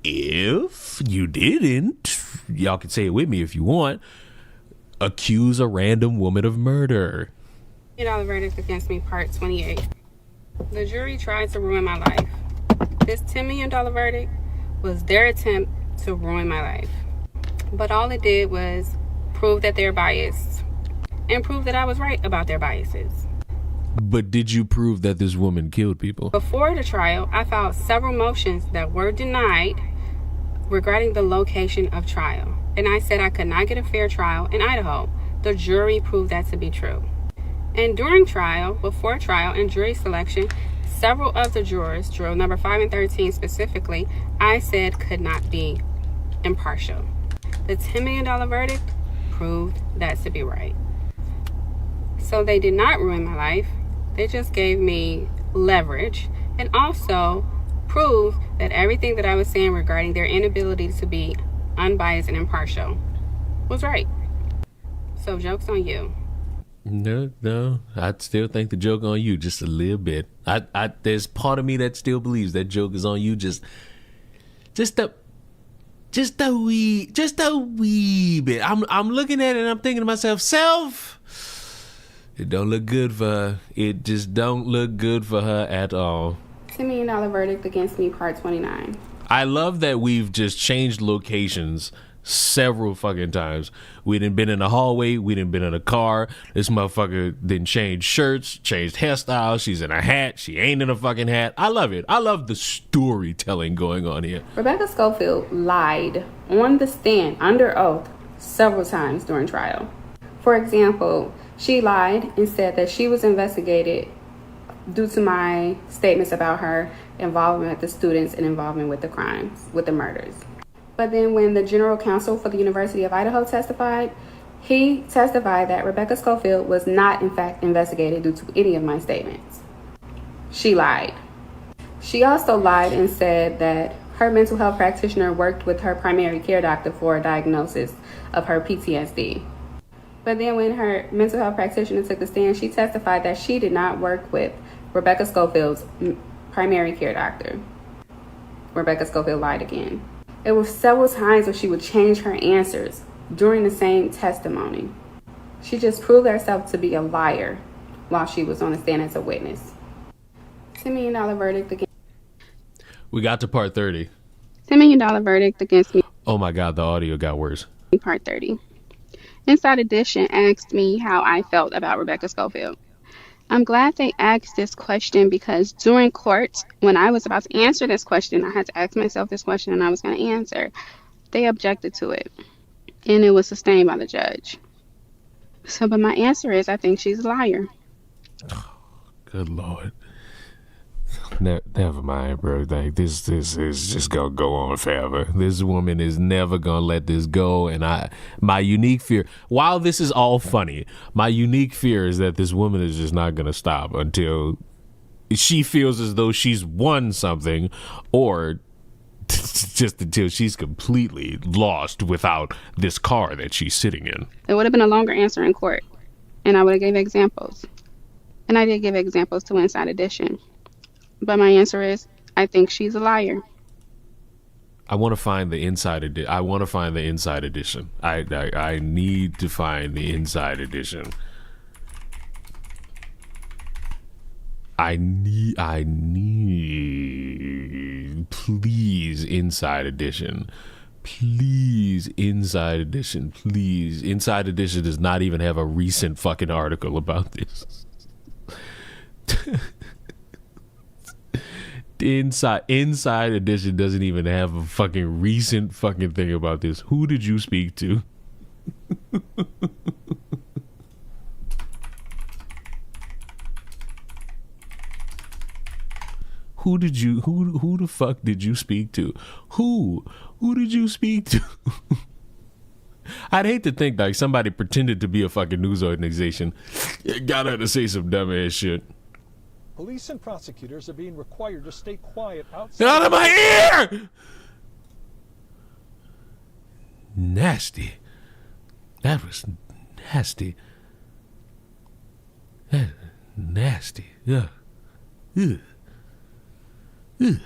if you didn't, y'all can say it with me if you want, accuse a random woman of murder.
$10 verdict against me, part 28. The jury tried to ruin my life. This $10 million verdict was their attempt to ruin my life. But all it did was prove that they're biased and prove that I was right about their biases.
But did you prove that this woman killed people?
Before the trial, I filed several motions that were denied regarding the location of trial. And I said I could not get a fair trial in Idaho. The jury proved that to be true. And during trial, before trial and jury selection, several of the jurors, juror number 5 and 13 specifically, I said could not be impartial. The $10 million verdict proved that to be right. So they did not ruin my life. They just gave me leverage and also proved that everything that I was saying regarding their inability to be unbiased and impartial was right. So joke's on you.
No, I still think the joke on you just a little bit. There's part of me that still believes that joke is on you just a wee bit. I'm looking at it and I'm thinking to myself, self, it don't look good for her. It just don't look good for her at all.
$10 million verdict against me, part 29.
I love that we've just changed locations several fucking times. We done been in a hallway, we done been in a car. This motherfucker didn't change shirts, changed hairstyles. She's in a hat, she ain't in a fucking hat. I love it. I love the storytelling going on here.
Rebecca Schofield lied on the stand under oath several times during trial. For example, she lied and said that she was investigated due to my statements about her involvement with the students and involvement with the crimes, with the murders. But then when the general counsel for the University of Idaho testified, he testified that Rebecca Schofield was not in fact investigated due to any of my statements. She lied. She also lied and said that her mental health practitioner worked with her primary care doctor for a diagnosis of her PTSD. But then when her mental health practitioner took the stand, she testified that she did not work with Rebecca Schofield's primary care doctor. Rebecca Schofield lied again. There were several times where she would change her answers during the same testimony. She just proved herself to be a liar while she was on the stand as a witness. $10 million verdict against...
We got to part 30.
$10 million verdict against me.
Oh my God, the audio got worse.
Part 30. Inside Edition asked me how I felt about Rebecca Schofield. I'm glad they asked this question because during court, when I was about to answer this question, I had to ask myself this question and I was going to answer. They objected to it and it was sustained by the judge. So, but my answer is I think she's a liar.
Good Lord. Never mind, bro. Like this is just gonna go on forever. This woman is never gonna let this go. And my unique fear, while this is all funny, my unique fear is that this woman is just not gonna stop until she feels as though she's won something, or just until she's completely lost without this car that she's sitting in.
It would have been a longer answer in court, and I would have gave examples, and I did give examples to Inside Edition. But my answer is, I think she's a liar.
I want to find the inside edition. I want to find the inside edition. I need to find the inside edition. I need, please, inside edition. Please, inside edition. Please. Inside edition does not even have a recent fucking article about this. Inside edition doesn't even have a fucking recent fucking thing about this. Who did you speak to? Who the fuck did you speak to? Who did you speak to? I'd hate to think like somebody pretended to be a fucking news organization, got her to say some dumb ass shit.
Police and prosecutors are being required to stay quiet outside.
Out of my ear! Nasty. That was nasty. That nasty. Yeah. Ugh. Ugh.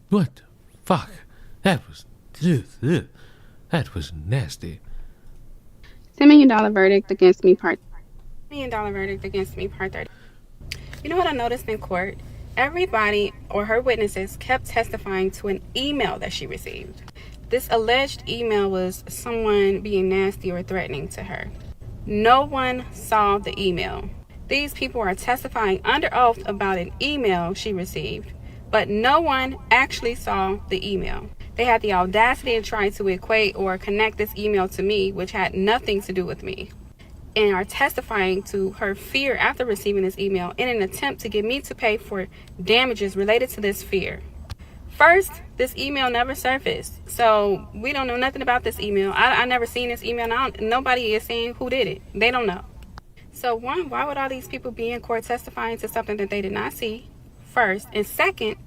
What the fuck? That was nasty.
$10 million verdict against me, part $1 million verdict against me, part 30. You know what I noticed in court? Everybody or her witnesses kept testifying to an email that she received. This alleged email was someone being nasty or threatening to her. No one saw the email. These people are testifying under oath about an email she received, but no one actually saw the email. They had the audacity to try to equate or connect this email to me, which had nothing to do with me, and are testifying to her fear after receiving this email in an attempt to get me to pay for damages related to this fear. First, this email never surfaced, so we don't know nothing about this email. I never seen this email. Nobody is saying who did it. They don't know. So one, why would all these people be in court testifying to something that they did not see? First, and second,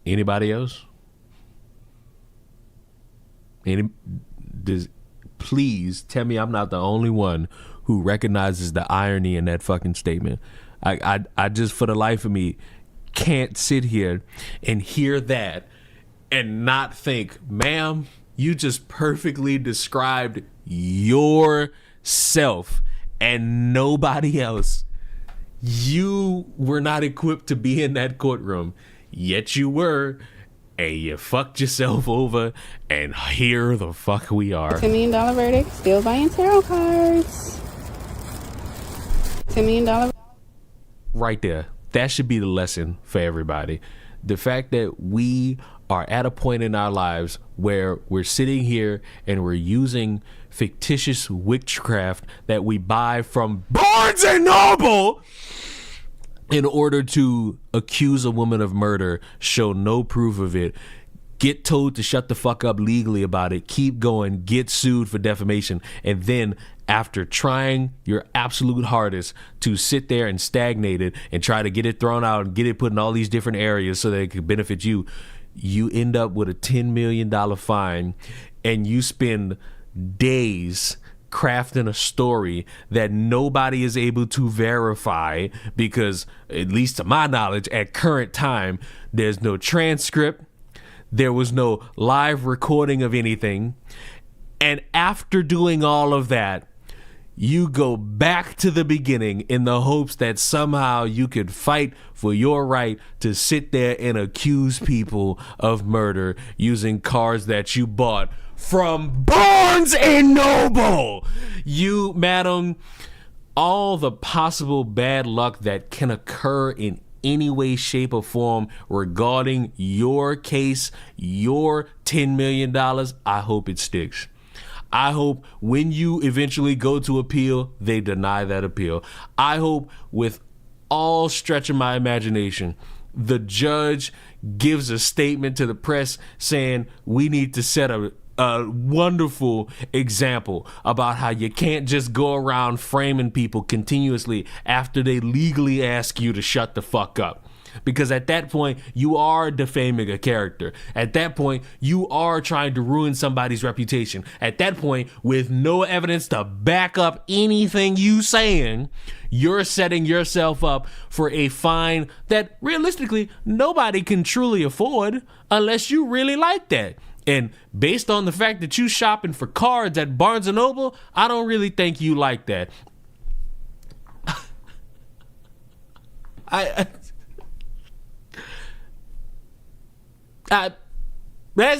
Anybody else? Please tell me I'm not the only one who recognizes the irony in that fucking statement. I just, for the life of me, can't sit here and hear that and not think, ma'am, you just perfectly described yourself and nobody else. You were not equipped to be in that courtroom, yet you were, and you fucked yourself over, and here the fuck we are.
$10 million verdict, still buying tarot cards. $10 million.
Right there. That should be the lesson for everybody. The fact that we are at a point in our lives where we're sitting here and we're using fictitious witchcraft that we buy from Barnes and Noble in order to accuse a woman of murder, show no proof of it, get told to shut the fuck up legally about it, keep going, get sued for defamation, and then after trying your absolute hardest to sit there and stagnate it and try to get it thrown out and get it put in all these different areas so that it could benefit you, you end up with a $10 million fine and you spend days crafting a story that nobody is able to verify because, at least to my knowledge, at current time, there's no transcript, there was no live recording of anything. And after doing all of that, you go back to the beginning in the hopes that somehow you could fight for your right to sit there and accuse people of murder using cards that you bought from Barnes and Noble. You, madam, all the possible bad luck that can occur in any way, shape, or form regarding your case, your $10 million, I hope it sticks. I hope when you eventually go to appeal, they deny that appeal. I hope with all stretch of my imagination, the judge gives a statement to the press saying we need to set a wonderful example about how you can't just go around framing people continuously after they legally ask you to shut the fuck up. because at that point you are defaming a character. At that point you are trying to ruin somebody's reputation. At that point, with no evidence to back up anything you saying, you're setting yourself up for a fine that realistically nobody can truly afford unless you really like that. And based on the fact that you shopping for cards at Barnes & Noble, I don't really think you like that. That's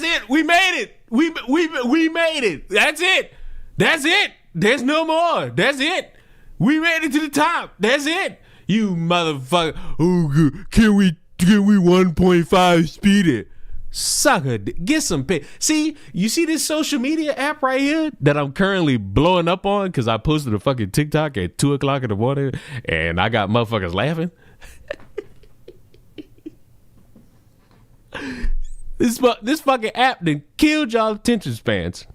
it. We made it. We made it. That's it. That's it. There's no more. That's it. We made it to the top. That's it. You motherfucker. Oh, can we 1.5 speed it? Sucker, get some pay. See, you see this social media app right here that I'm currently blowing up on because I posted a fucking TikTok at 2 o'clock in the morning and I got motherfuckers laughing. This fucking app that killed y'all attention spans.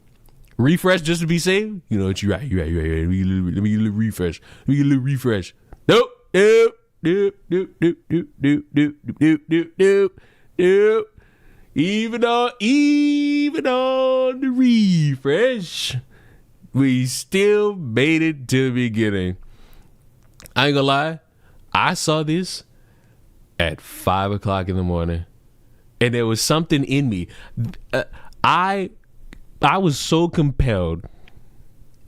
Refresh just to be safe. You know what? You're right. Let me get a little refresh. Nope. Even on the refresh, we still made it to the beginning. I ain't gonna lie. I saw this at 5 o'clock in the morning, and there was something in me. I was so compelled.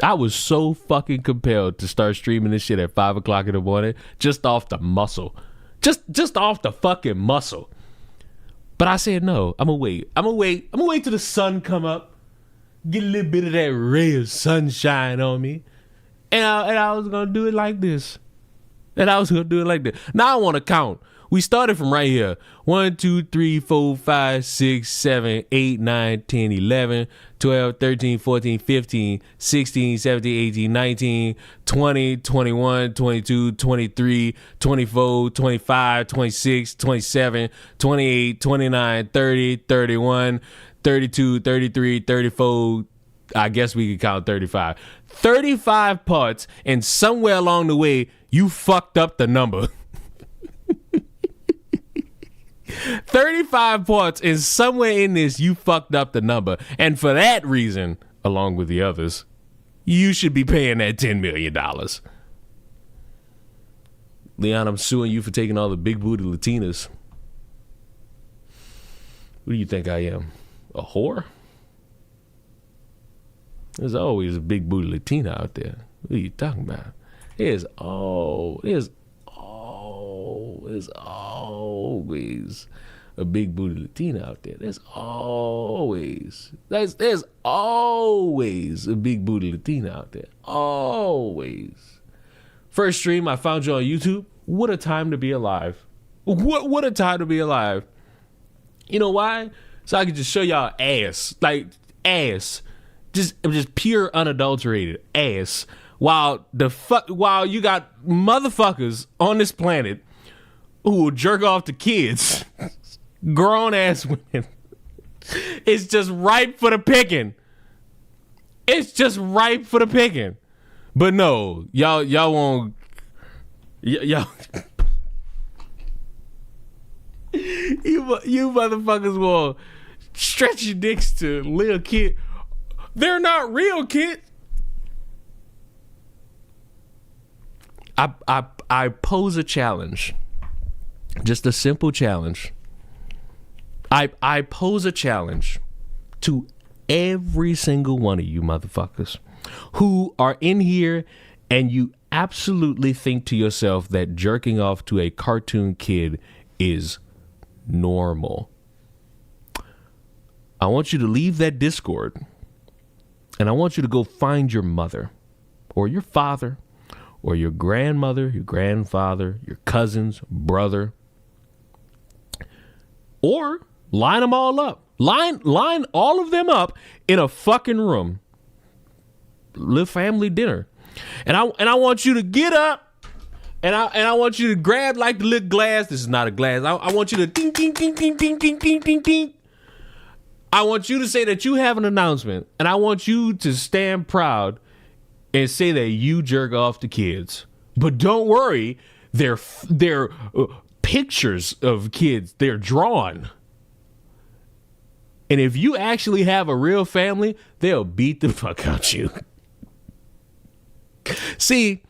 I was so fucking compelled to start streaming this shit at 5 o'clock in the morning, just off the muscle, just off the fucking muscle. But I said no. I'm gonna wait till the sun come up, get a little bit of that ray of sunshine on me, and I was gonna do it like this. Now I want to count. We started from right here. 1, 2, 3, 4, 5, 6, 7, 8, 9, 10, 11, 12, 13, 14, 15, 16, 17, 18, 19, 20, 21, 22, 23, 24, 25, 26, 27, 28, 29, 30, 31, 32, 33, 34. I guess we could count 35. 35 parts, and somewhere along the way, you fucked up the number. 35 parts, and somewhere in this you fucked up the number, and for that reason, along with the others, you should be paying that $10 million. Leon, I'm suing you for taking all the big booty Latinas. What do you think I am? A whore? There's always a big booty Latina out there. What are you talking about? There's always a big booty Latina out there. There's always a big booty Latina out there. Always. First stream, I found you on YouTube. What a time to be alive. What a time to be alive. You know why? So I could just show y'all ass. Like ass. Just pure unadulterated ass. While you got motherfuckers on this planet who will jerk off to kids, grown ass women. It's just ripe for the picking. But no, y'all won't. Y'all, you motherfuckers will stretch your dicks to little kid. They're not real kids. I pose a challenge. Just a simple challenge. I pose a challenge to every single one of you motherfuckers who are in here and you absolutely think to yourself that jerking off to a cartoon kid is normal. I want you to leave that Discord and I want you to go find your mother or your father or your grandmother, your grandfather, your cousins, brother, or line them all up. Line all of them up in a fucking room. Live family dinner. And I want you to get up and I want you to grab like the little glass. This is not a glass. I want you to ding, ding, ding, ding, ding, ding, ding, ding, ding. I want you to say that you have an announcement, and I want you to stand proud and say that you jerk off to kids. But don't worry, they're pictures of kids. They're drawn. And if you actually have a real family, they'll beat the fuck out you. See,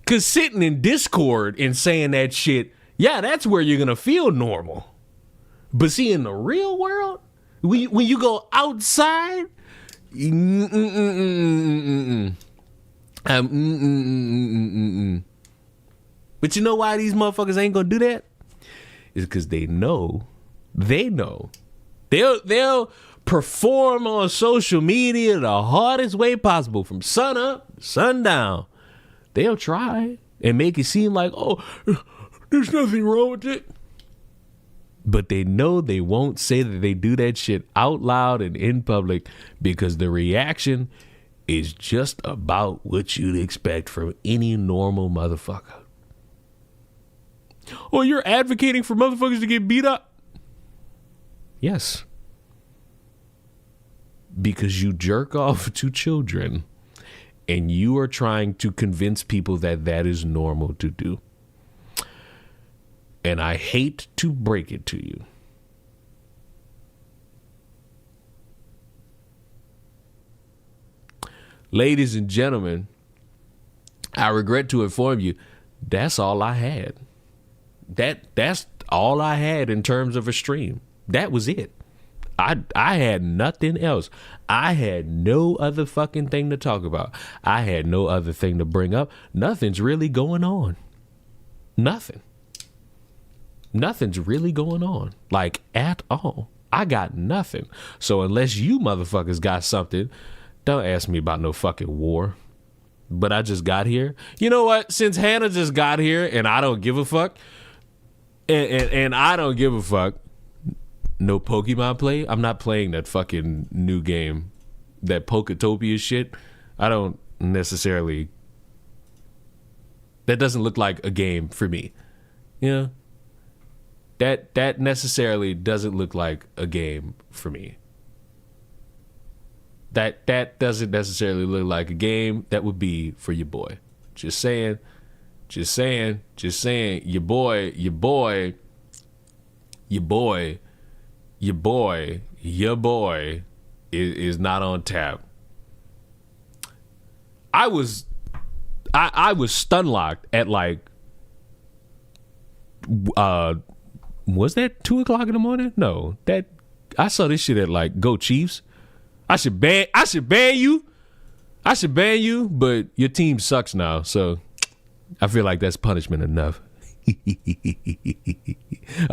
because sitting in Discord and saying that shit, yeah, that's where you're going to feel normal. But see, in the real world, when you go outside, but you know why these motherfuckers ain't going to do that? It's because they know. They'll perform on social media the hardest way possible, from sun up to sundown. They'll try and make it seem like, oh, there's nothing wrong with it. But they know they won't say that they do that shit out loud and in public, because the reaction is just about what you'd expect from any normal motherfucker. Oh, you're advocating for motherfuckers to get beat up? Yes. Because you jerk off to children and you are trying to convince people that that is normal to do. And I hate to break it to you. Ladies and gentlemen, I regret to inform you, that's all I had. That's all I had in terms of a stream. That was it. I had nothing else. I had no other fucking thing to talk about. I had no other thing to bring up. Nothing's really going on. Nothing's really going on. Like, at all. I got nothing. So unless you motherfuckers got something, don't ask me about no fucking war. But I just got here. You know what? Since Hannah just got here and I don't give a fuck, and I don't give a fuck, no Pokemon play? I'm not playing that fucking new game. That Poketopia shit. I don't necessarily... That doesn't look like a game for me. You know? That necessarily doesn't look like a game for me. That doesn't necessarily look like a game that would be for your boy. Just saying. Your boy is not on tap. I was stun locked at like was that 2 o'clock in the morning? No, that I saw this shit at like Go Chiefs. I should ban you, but your team sucks now, so I feel like that's punishment enough.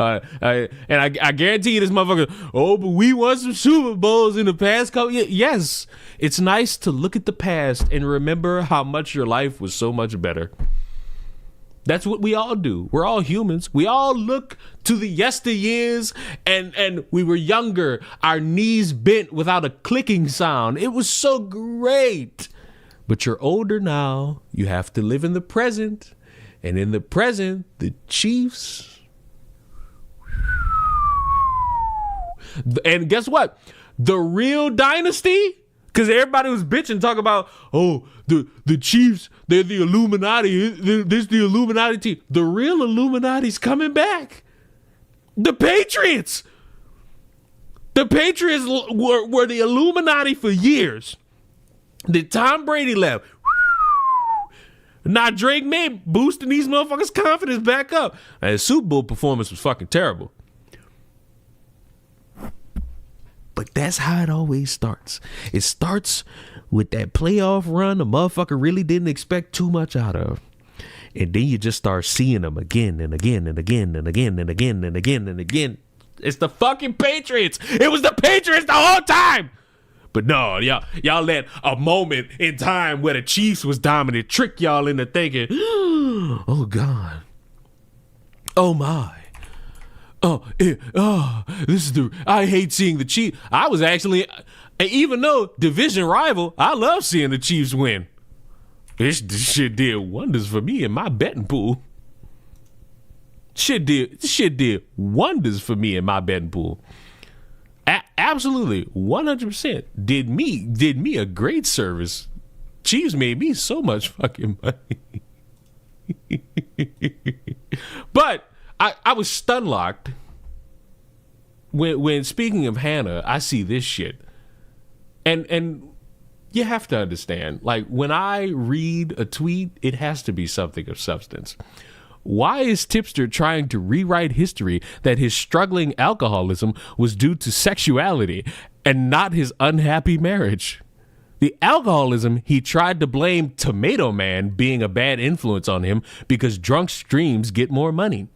And I guarantee you this motherfucker, oh, but we won some Super Bowls in the past couple years. Yes, it's nice to look at the past and remember how much your life was so much better. That's what we all do. We're all humans. We all look to the yesteryears, and we were younger. Our knees bent without a clicking sound. It was so great. But you're older now. You have to live in the present. And in the present, the Chiefs. And guess what? The real dynasty, because everybody was bitching, talking about, oh, the Chiefs, they're the Illuminati. This the Illuminati team. The real Illuminati's coming back. The Patriots. The Patriots were the Illuminati for years. Then Tom Brady left. Now Drake May boosting these motherfuckers' confidence back up. And his Super Bowl performance was fucking terrible. But that's how it always starts. It starts with that playoff run the motherfucker really didn't expect too much out of. And then you just start seeing them again and again and again and again and again and again and again. It's the fucking Patriots. It was the Patriots the whole time. But no, y'all let a moment in time where the Chiefs was dominant trick y'all into thinking, oh God, oh my, I hate seeing the Chiefs. I was actually, even though division rival, I love seeing the Chiefs win. This shit did wonders for me in my betting pool. Shit did wonders for me in my betting pool. Absolutely, 100% did me a great service. Chiefs made me so much fucking money. But I was stun locked when speaking of Hannah, I see this shit. And you have to understand, like, when I read a tweet, it has to be something of substance. Why is Tipster trying to rewrite history that his struggling alcoholism was due to sexuality and not his unhappy marriage? The alcoholism, he tried to blame Tomato Man being a bad influence on him because drunk streams get more money.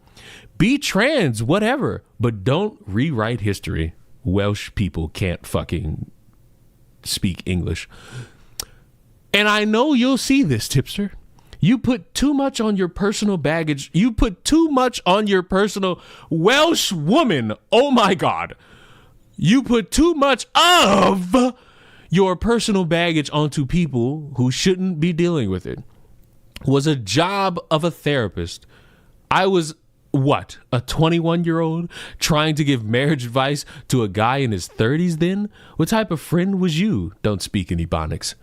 Be trans, whatever, but don't rewrite history. Welsh people can't fucking speak English. And I know you'll see this, Tipster. You put too much on your personal baggage. You put too much on your personal Welsh woman. Oh my God. You put too much of your personal baggage onto people who shouldn't be dealing with it. Was a job of a therapist. I was, what, a 21-year-old trying to give marriage advice to a guy in his 30s then? What type of friend was you? Don't speak in Ebonics.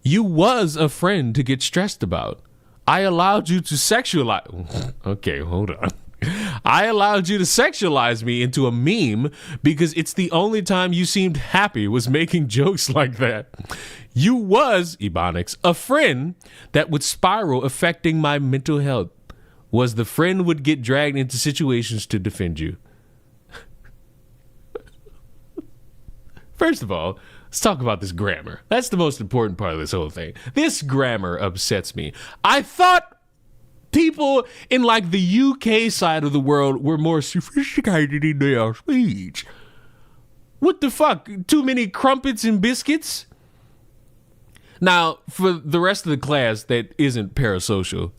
You was a friend to get stressed about. I allowed you to sexualize. Okay, hold on. I allowed you to sexualize me into a meme because it's the only time you seemed happy was making jokes like that. You was, Ebonics, a friend that would spiral affecting my mental health. Was the friend would get dragged into situations to defend you. First of all, let's talk about this grammar. That's the most important part of this whole thing. This grammar upsets me. I thought people in like the UK side of the world were more sophisticated in their speech. What the fuck? Too many crumpets and biscuits? Now, for the rest of the class that isn't parasocial,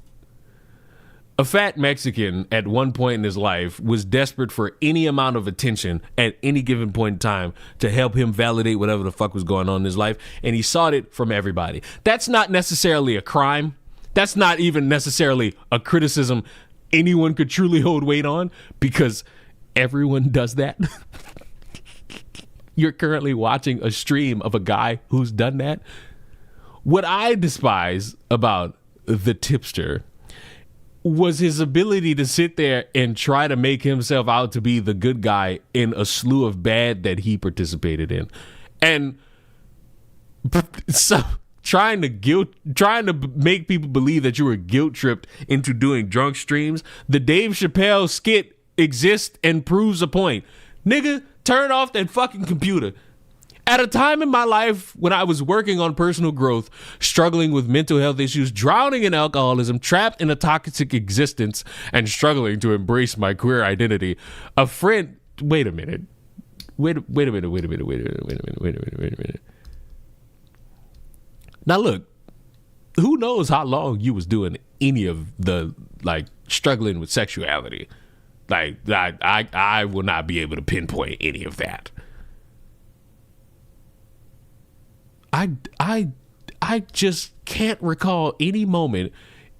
a fat Mexican at one point in his life was desperate for any amount of attention at any given point in time to help him validate whatever the fuck was going on in his life, and he sought it from everybody. That's not necessarily a crime. That's not even necessarily a criticism anyone could truly hold weight on, because everyone does that. You're currently watching a stream of a guy who's done that. What I despise about the Tipster was his ability to sit there and try to make himself out to be the good guy in a slew of bad that he participated in. And so trying to make people believe that you were guilt tripped into doing drunk streams. The Dave Chappelle skit exists and proves a point. Nigga, turn off that fucking computer. At a time in my life when I was working on personal growth, struggling with mental health issues, drowning in alcoholism, trapped in a toxic existence, and struggling to embrace my queer identity, a friend... Wait a minute. Now look, who knows how long you was doing any of the, like, struggling with sexuality. Like, I will not be able to pinpoint any of that. I just can't recall any moment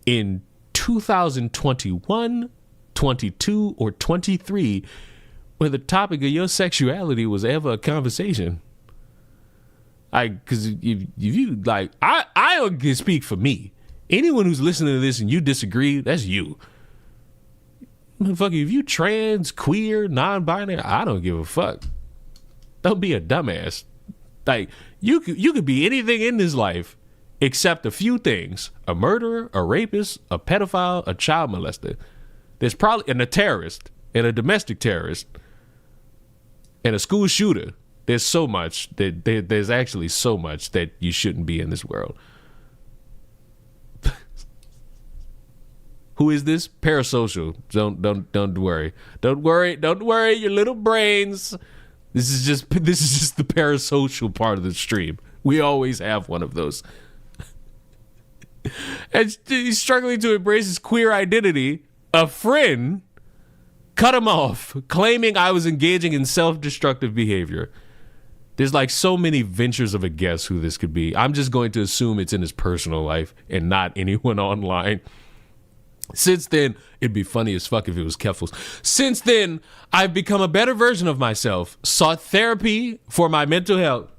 in 2021, 22, or 23 where the topic of your sexuality was ever a conversation. Because if you, like, I can speak for me. Anyone who's listening to this and you disagree, that's you. Motherfucker, if you trans, queer, non-binary, I don't give a fuck. Don't be a dumbass. Like, you could be anything in this life except a few things: a murderer, a rapist, a pedophile, a child molester. There's probably a terrorist and a domestic terrorist and a school shooter. There's so much that there's actually so much that you shouldn't be in this world. Who is this? Parasocial. Don't worry. Don't worry your little brains. This is just the parasocial part of the stream. We always have one of those. And he's struggling to embrace his queer identity. A friend cut him off, claiming I was engaging in self-destructive behavior. There's like so many ventures of a guess who this could be. I'm just going to assume it's in his personal life and not anyone online. Since then, it'd be funny as fuck if it was Keffels. Since then, I've become a better version of myself, sought therapy for my mental health.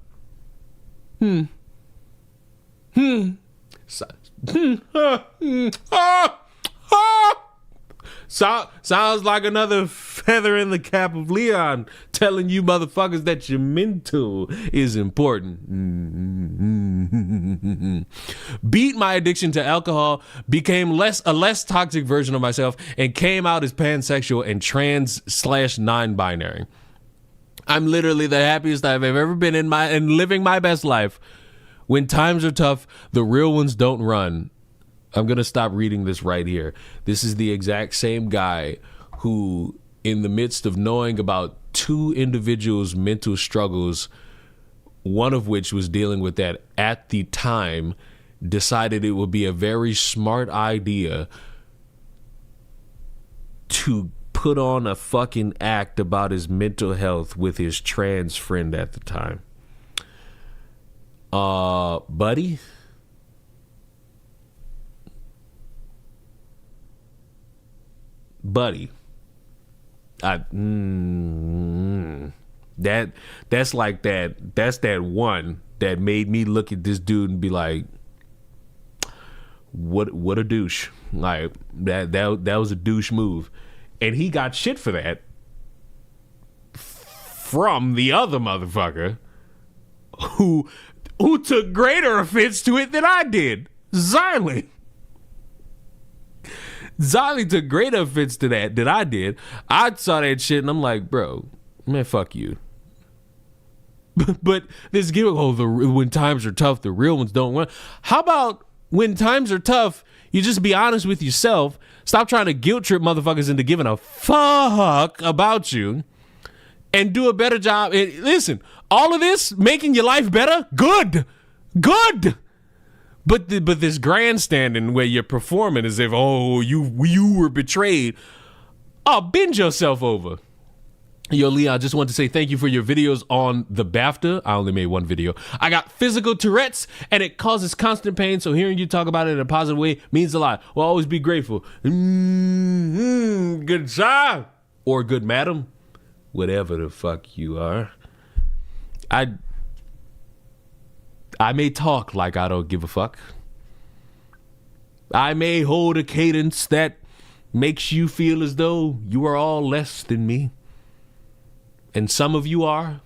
Sounds like another feather in the cap of Leon telling you motherfuckers that your mental is important. Beat my addiction to alcohol, became a less toxic version of myself, and came out as pansexual and trans/non-binary. I'm literally the happiest I've ever been in living my best life. When times are tough, the real ones don't run. I'm going to stop reading this right here. This is the exact same guy who, in the midst of knowing about two individuals' mental struggles, one of which was dealing with that at the time, decided it would be a very smart idea to put on a fucking act about his mental health with his trans friend at the time. Buddy? That's like that. That's that one that made me look at this dude and be like, what a douche. Like that was a douche move. And he got shit for that from the other motherfucker who took greater offense to it than I did. Xylee took greater offense to that than I did. I saw that shit and I'm like, bro, man, fuck you. But this gimmick, when times are tough, the real ones don't win. How about when times are tough, you just be honest with yourself. Stop trying to guilt trip motherfuckers into giving a fuck about you and do a better job. And listen, all of this making your life better, good. But this grandstanding where you're performing as if, you were betrayed. Oh, bend yourself over. Yo, Leon, I just want to say thank you for your videos on the BAFTA. I only made one video. I got physical Tourette's, and it causes constant pain, so hearing you talk about it in a positive way means a lot. We'll always be grateful. Good job. Or good madam. Whatever the fuck you are. I may talk like I don't give a fuck. I may hold a cadence that makes you feel as though you are all less than me. And some of you are.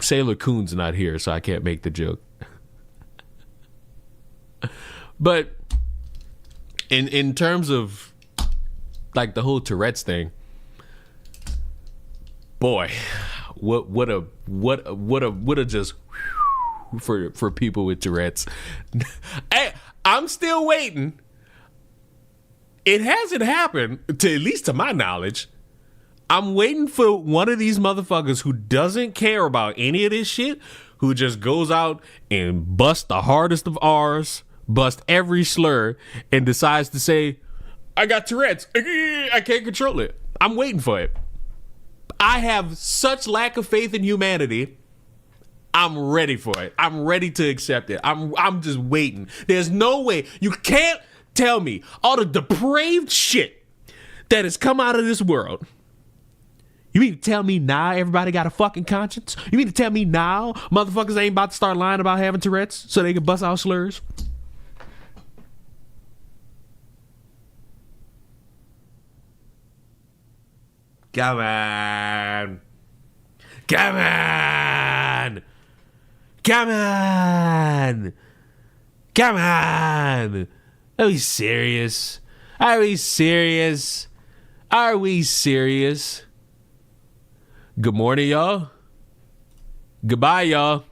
Sailor Coon's not here, so I can't make the joke. But in terms of like the whole Tourette's thing, boy, what a just for people with Tourette's. Hey, I'm still waiting. It hasn't happened, at least to my knowledge. I'm waiting for one of these motherfuckers who doesn't care about any of this shit, who just goes out and busts the hardest of R's, busts every slur, and decides to say, I got Tourette's. I can't control it. I'm waiting for it. I have such lack of faith in humanity. I'm ready for it. I'm ready to accept it. I'm just waiting. There's no way. You can't tell me all the depraved shit that has come out of this world. You mean to tell me now everybody got a fucking conscience? You mean to tell me now motherfuckers ain't about to start lying about having Tourette's so they can bust out slurs? Come on. Come on. Come on. Come on. Are we serious? Are we serious? Are we serious? Good morning, y'all. Goodbye, y'all.